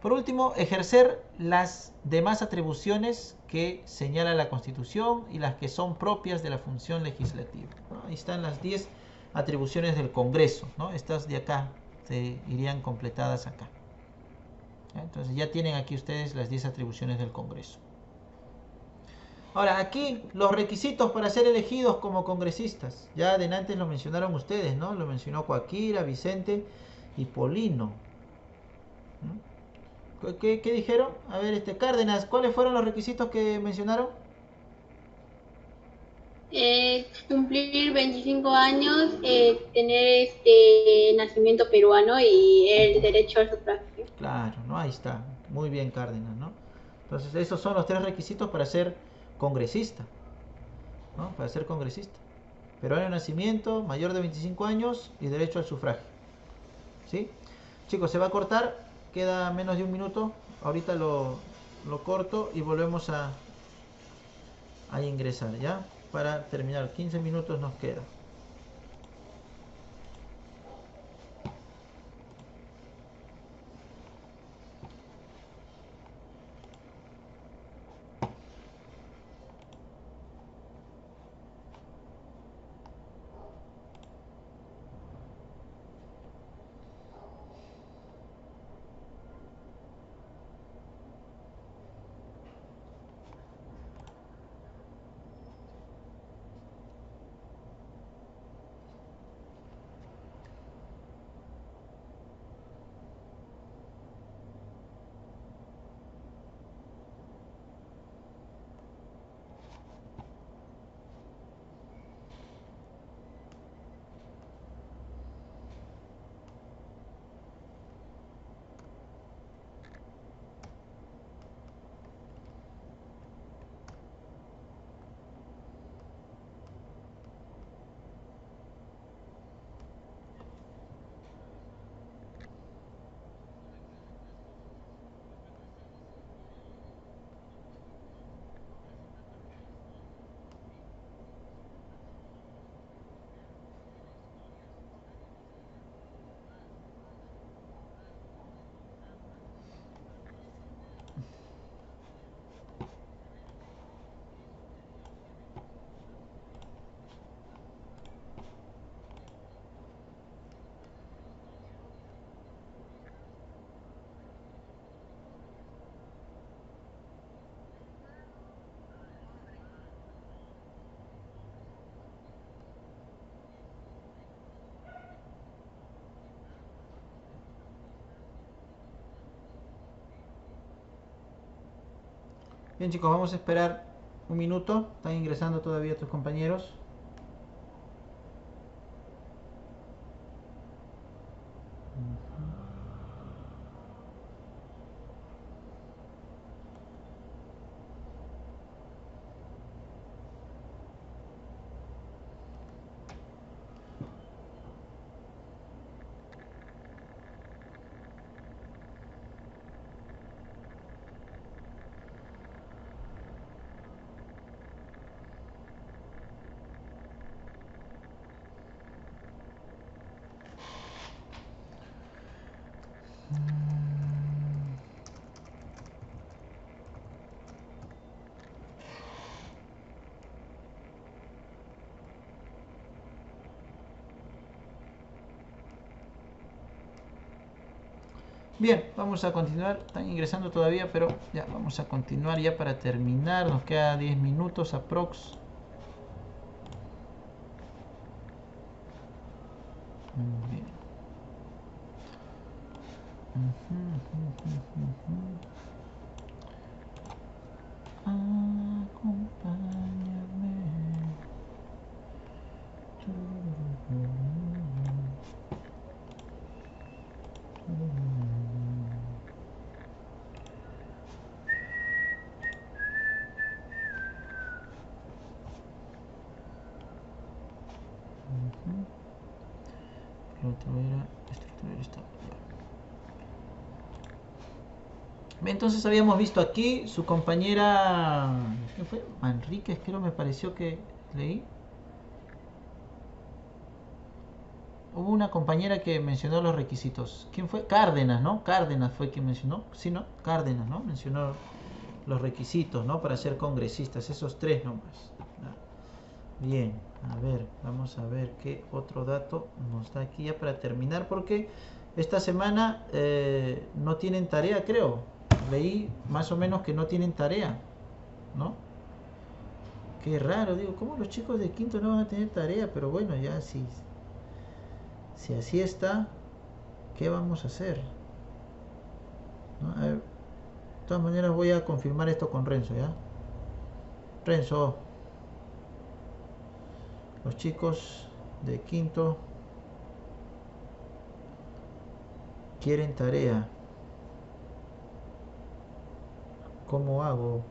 Speaker 1: Por último, ejercer las demás atribuciones que señala la Constitución y las que son propias de la función legislativa, ¿no? Ahí están las 10 atribuciones del Congreso, ¿no? Estas de acá se irían completadas acá. Entonces ya tienen aquí ustedes las 10 atribuciones del Congreso. Ahora, aquí los requisitos para ser elegidos como congresistas. Ya adelante lo mencionaron ustedes, ¿no? Lo mencionó Coaquira, Vicente y Polino. ¿Qué dijeron? A ver, Cárdenas, ¿cuáles fueron los requisitos que mencionaron?
Speaker 5: Cumplir 25 años, tener nacimiento peruano y el derecho al sufragio.
Speaker 1: Claro, ¿no? Ahí está. Muy bien, Cárdenas, ¿no? Entonces, esos son los 3 requisitos para ser congresista, ¿no? Para ser congresista. Peruano de nacimiento, mayor de 25 años y derecho al sufragio. ¿Sí? Chicos, se va a cortar. Queda menos de un minuto. Ahorita lo corto y volvemos a ingresar, ¿ya? Para terminar. 15 minutos nos queda. Bien, chicos, vamos a esperar un minuto. Están ingresando todavía tus compañeros. Bien, vamos a continuar. Están ingresando todavía, pero ya vamos a continuar ya para terminar. Nos queda 10 minutos aprox. Bien. Acompáñame. Lo otro era estructura del Estado. Entonces habíamos visto aquí su compañera, ¿qué fue? Manríquez, creo, me pareció que leí. Hubo una compañera que mencionó los requisitos. ¿Quién fue? Cárdenas, ¿no? Cárdenas fue quien mencionó. Sí, ¿no? Cárdenas, ¿no? Mencionó los requisitos, ¿no? Para ser congresistas, esos tres nomás. Bien, a ver, vamos a ver qué otro dato nos da aquí ya para terminar, porque esta semana no tienen tarea, creo. Leí más o menos que no tienen tarea, ¿no? Qué raro, digo, ¿cómo los chicos de quinto no van a tener tarea? Pero bueno, ya si así está, ¿qué vamos a hacer? ¿No? A ver, de todas maneras voy a confirmar esto con Renzo, ¿ya? Renzo, los chicos de quinto quieren tarea. ¿Cómo hago?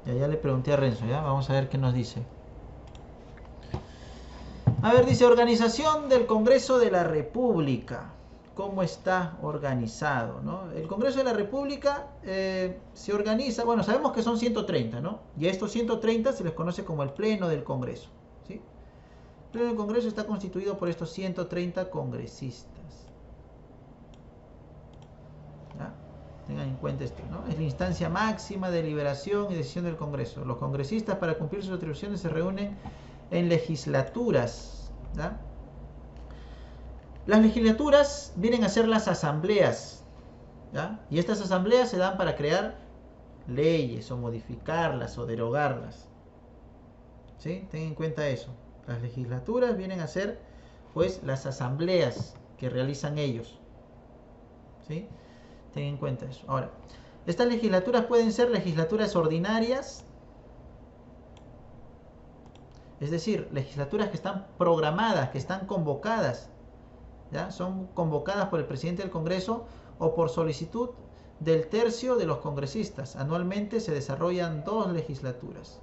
Speaker 1: Ya le pregunté a Renzo, ¿ya? Vamos a ver qué nos dice. A ver, dice, organización del Congreso de la República. ¿Cómo está organizado, ¿no? El Congreso de la República se organiza, bueno, sabemos que son 130, ¿no? Y a estos 130 se les conoce como el Pleno del Congreso, ¿sí? El Pleno del Congreso está constituido por estos 130 congresistas. ¿Ya? Tengan en cuenta esto, ¿no? Es la instancia máxima de deliberación y decisión del Congreso. Los congresistas, para cumplir sus atribuciones, se reúnen en legislaturas, ¿ya? Las legislaturas vienen a ser las asambleas, ¿ya? Y estas asambleas se dan para crear leyes o modificarlas o derogarlas, ¿sí? Ten en cuenta eso. Las legislaturas vienen a ser, pues, las asambleas que realizan ellos, ¿sí? Ten en cuenta eso. Ahora, estas legislaturas pueden ser legislaturas ordinarias, es decir, legislaturas que están programadas, que están convocadas, ¿ya? Son convocadas por el presidente del Congreso o por solicitud del tercio de los congresistas. Anualmente se desarrollan 2 legislaturas.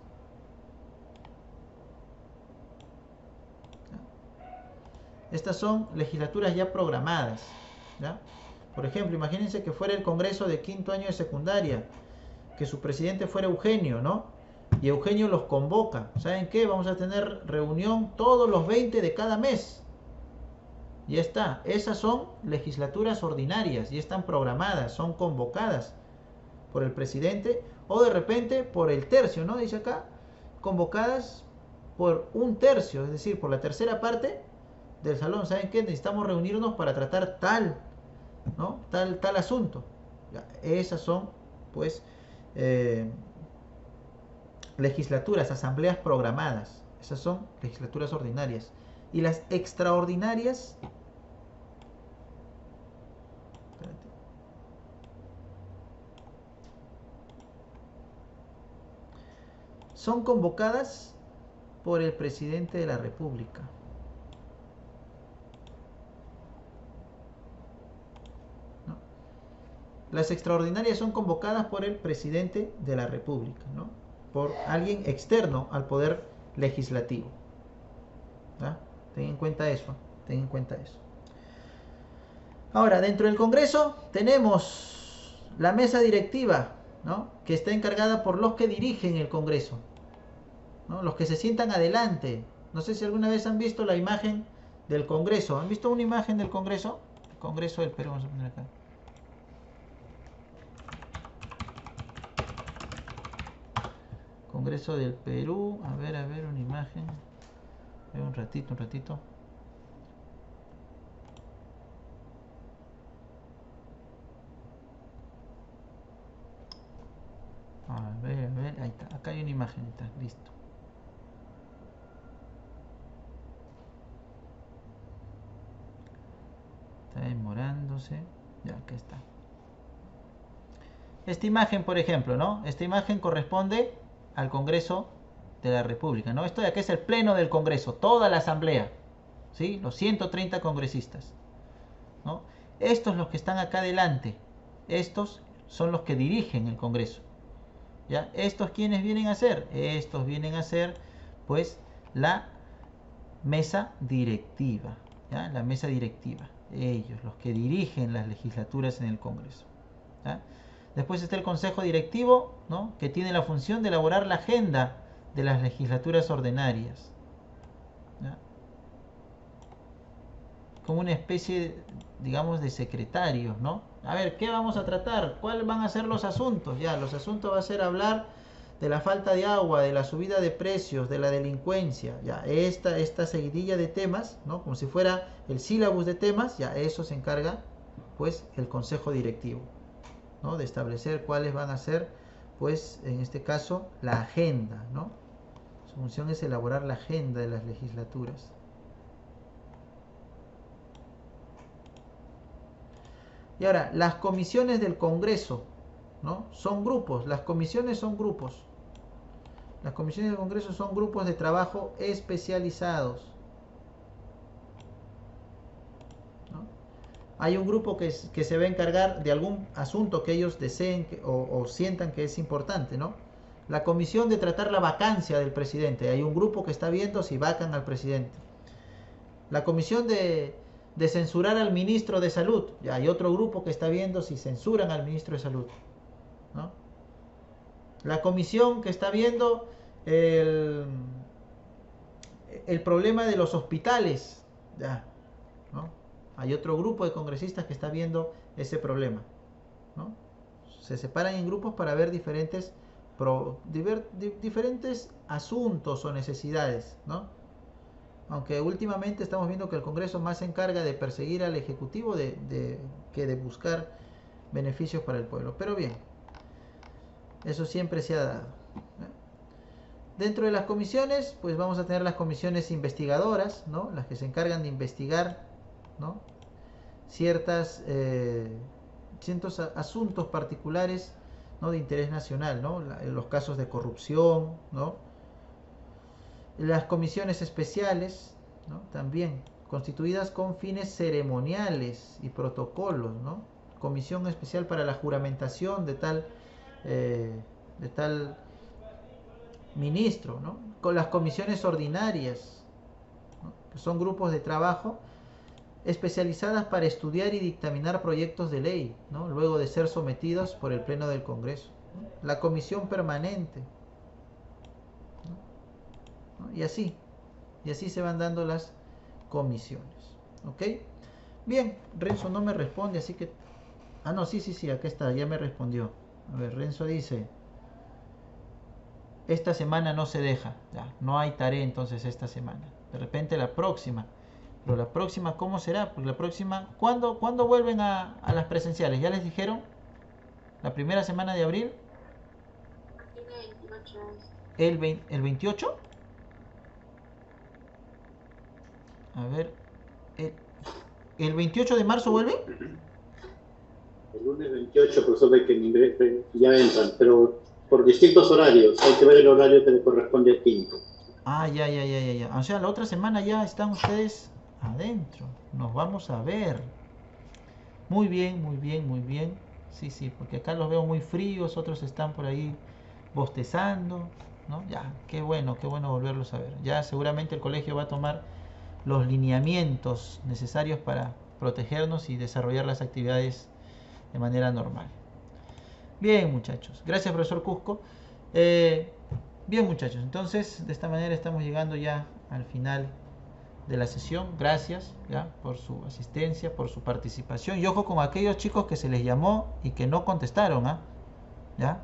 Speaker 1: ¿Ya? Estas son legislaturas ya programadas, ¿ya? Por ejemplo, imagínense que fuera el Congreso de quinto año de secundaria, que su presidente fuera Eugenio, ¿no? Y Eugenio los convoca. ¿Saben qué? Vamos a tener reunión todos los 20 de cada mes. Ya está. Esas son legislaturas ordinarias. Ya están programadas, son convocadas por el presidente o de repente por el tercio, ¿no? Dice acá, convocadas por un tercio, es decir, por la tercera parte del salón. ¿Saben qué? Necesitamos reunirnos para tratar tal, ¿no? Tal asunto. Ya, esas son, pues, legislaturas, asambleas programadas. Esas son legislaturas ordinarias. Y las extraordinarias, son convocadas por el presidente de la República. ¿No? Las extraordinarias son convocadas por el presidente de la República, ¿no? Por alguien externo al poder legislativo. ¿Ah? Ten en cuenta eso, ten en cuenta eso. Ahora, dentro del Congreso tenemos la mesa directiva, ¿no? Que está encargada por los que dirigen el Congreso, ¿no? Los que se sientan adelante. No sé si alguna vez han visto la imagen del Congreso. ¿Han visto una imagen del Congreso? El Congreso del Perú, vamos a poner acá. Congreso del Perú. A ver, una imagen. Un ratito. A ver, ahí está. Acá hay una imagen, está listo. Está demorándose. Ya, acá está. Esta imagen, por ejemplo, ¿no? Esta imagen corresponde al Congreso de la República, ¿no? Esto de aquí es el pleno del Congreso, toda la asamblea, ¿sí? Los 130 congresistas, ¿no? Estos los que están acá adelante, estos son los que dirigen el Congreso, ¿ya? ¿Estos quiénes vienen a ser? Estos vienen a ser, pues, la mesa directiva, ¿ya? La mesa directiva, ellos, los que dirigen las legislaturas en el Congreso, ¿ya? Después está el Consejo Directivo, ¿no? Que tiene la función de elaborar la agenda de las legislaturas ordinarias, ¿ya? Como una especie, digamos, de secretarios, ¿no? A ver, ¿qué vamos a tratar? ¿Cuáles van a ser los asuntos? Ya, los asuntos va a ser hablar de la falta de agua, de la subida de precios, de la delincuencia, ya, esta seguidilla de temas, ¿no? Como si fuera el sílabus de temas, ya, eso se encarga, pues, el Consejo Directivo, ¿no? De establecer cuáles van a ser, pues, en este caso, la agenda, ¿no? Su función es elaborar la agenda de las legislaturas. Y ahora, las comisiones del Congreso, ¿no? Son grupos, las comisiones son grupos. Las comisiones del Congreso son grupos de trabajo especializados, ¿no? Hay un grupo que se va a encargar de algún asunto que ellos deseen o sientan que es importante, ¿no? La comisión de tratar la vacancia del presidente. Hay un grupo que está viendo si vacan al presidente. La comisión de censurar al ministro de Salud. Ya hay otro grupo que está viendo si censuran al ministro de Salud, ¿no? La comisión que está viendo el problema de los hospitales. Ya, ¿no? Hay otro grupo de congresistas que está viendo ese problema, ¿no? Se separan en grupos para ver diferentes asuntos o necesidades, ¿no? Aunque últimamente estamos viendo que el Congreso más se encarga de perseguir al Ejecutivo que de buscar beneficios para el pueblo. Pero bien, eso siempre se ha dado, ¿no? Dentro de las comisiones, pues vamos a tener las comisiones investigadoras, ¿no? Las que se encargan de investigar, ¿no? Ciertos asuntos particulares, ¿no? De interés nacional, ¿no? Los casos de corrupción, ¿no? Las comisiones especiales, ¿no? También constituidas con fines ceremoniales y protocolos, ¿no? Comisión especial para la juramentación de tal ministro, ¿no? Con las comisiones ordinarias, ¿no? Que son grupos de trabajo especializadas para estudiar y dictaminar proyectos de ley, ¿no? Luego de ser sometidos por el Pleno del Congreso, ¿no? La comisión permanente, ¿no? Y así se van dando las comisiones, ¿ok? Bien, Renzo no me responde, así que... Ah, no, sí, acá está, ya me respondió. A ver, Renzo dice... Esta semana no se deja, ya, no hay tarea entonces esta semana. De repente la próxima. Pero la próxima, ¿cómo será? Porque la próxima, ¿cuándo vuelven a las presenciales? ¿Ya les dijeron? ¿La primera semana de abril? ¿El 28? A ver, ¿el 28 de marzo vuelven?
Speaker 6: El lunes 28, profesor, de que ya entran, pero por distintos horarios. Hay que ver el horario que le corresponde al quinto.
Speaker 1: Ah, ya. O sea, la otra semana ya están ustedes adentro. Nos vamos a ver. Muy bien, muy bien, muy bien. Sí, porque acá los veo muy fríos, otros están por ahí bostezando, ¿no? Ya, qué bueno volverlos a ver. Ya seguramente el colegio va a tomar los lineamientos necesarios para protegernos y desarrollar las actividades de manera normal. Bien, muchachos. Gracias, profesor Cusco. Bien, muchachos. Entonces, de esta manera estamos llegando ya al final de la sesión. Gracias ya por su asistencia, por su participación. Y ojo con aquellos chicos que se les llamó y que no contestaron, ¿ah? ¿Ya?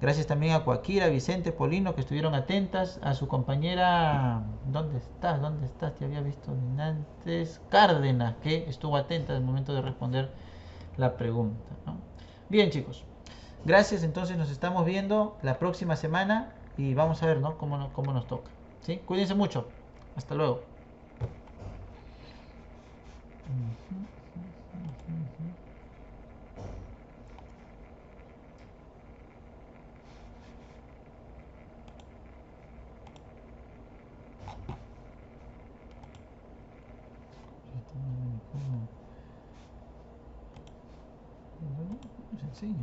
Speaker 1: Gracias también a Coaquira, Vicente, Polino, que estuvieron atentas. A su compañera, ¿dónde estás? Te había visto antes. Cárdenas, que estuvo atenta al momento de responder la pregunta, ¿no? Bien, chicos. Gracias, entonces nos estamos viendo la próxima semana y vamos a ver, ¿no? cómo nos toca. ¿Sí? Cuídense mucho. Hasta luego. ¿Cómo se enseña?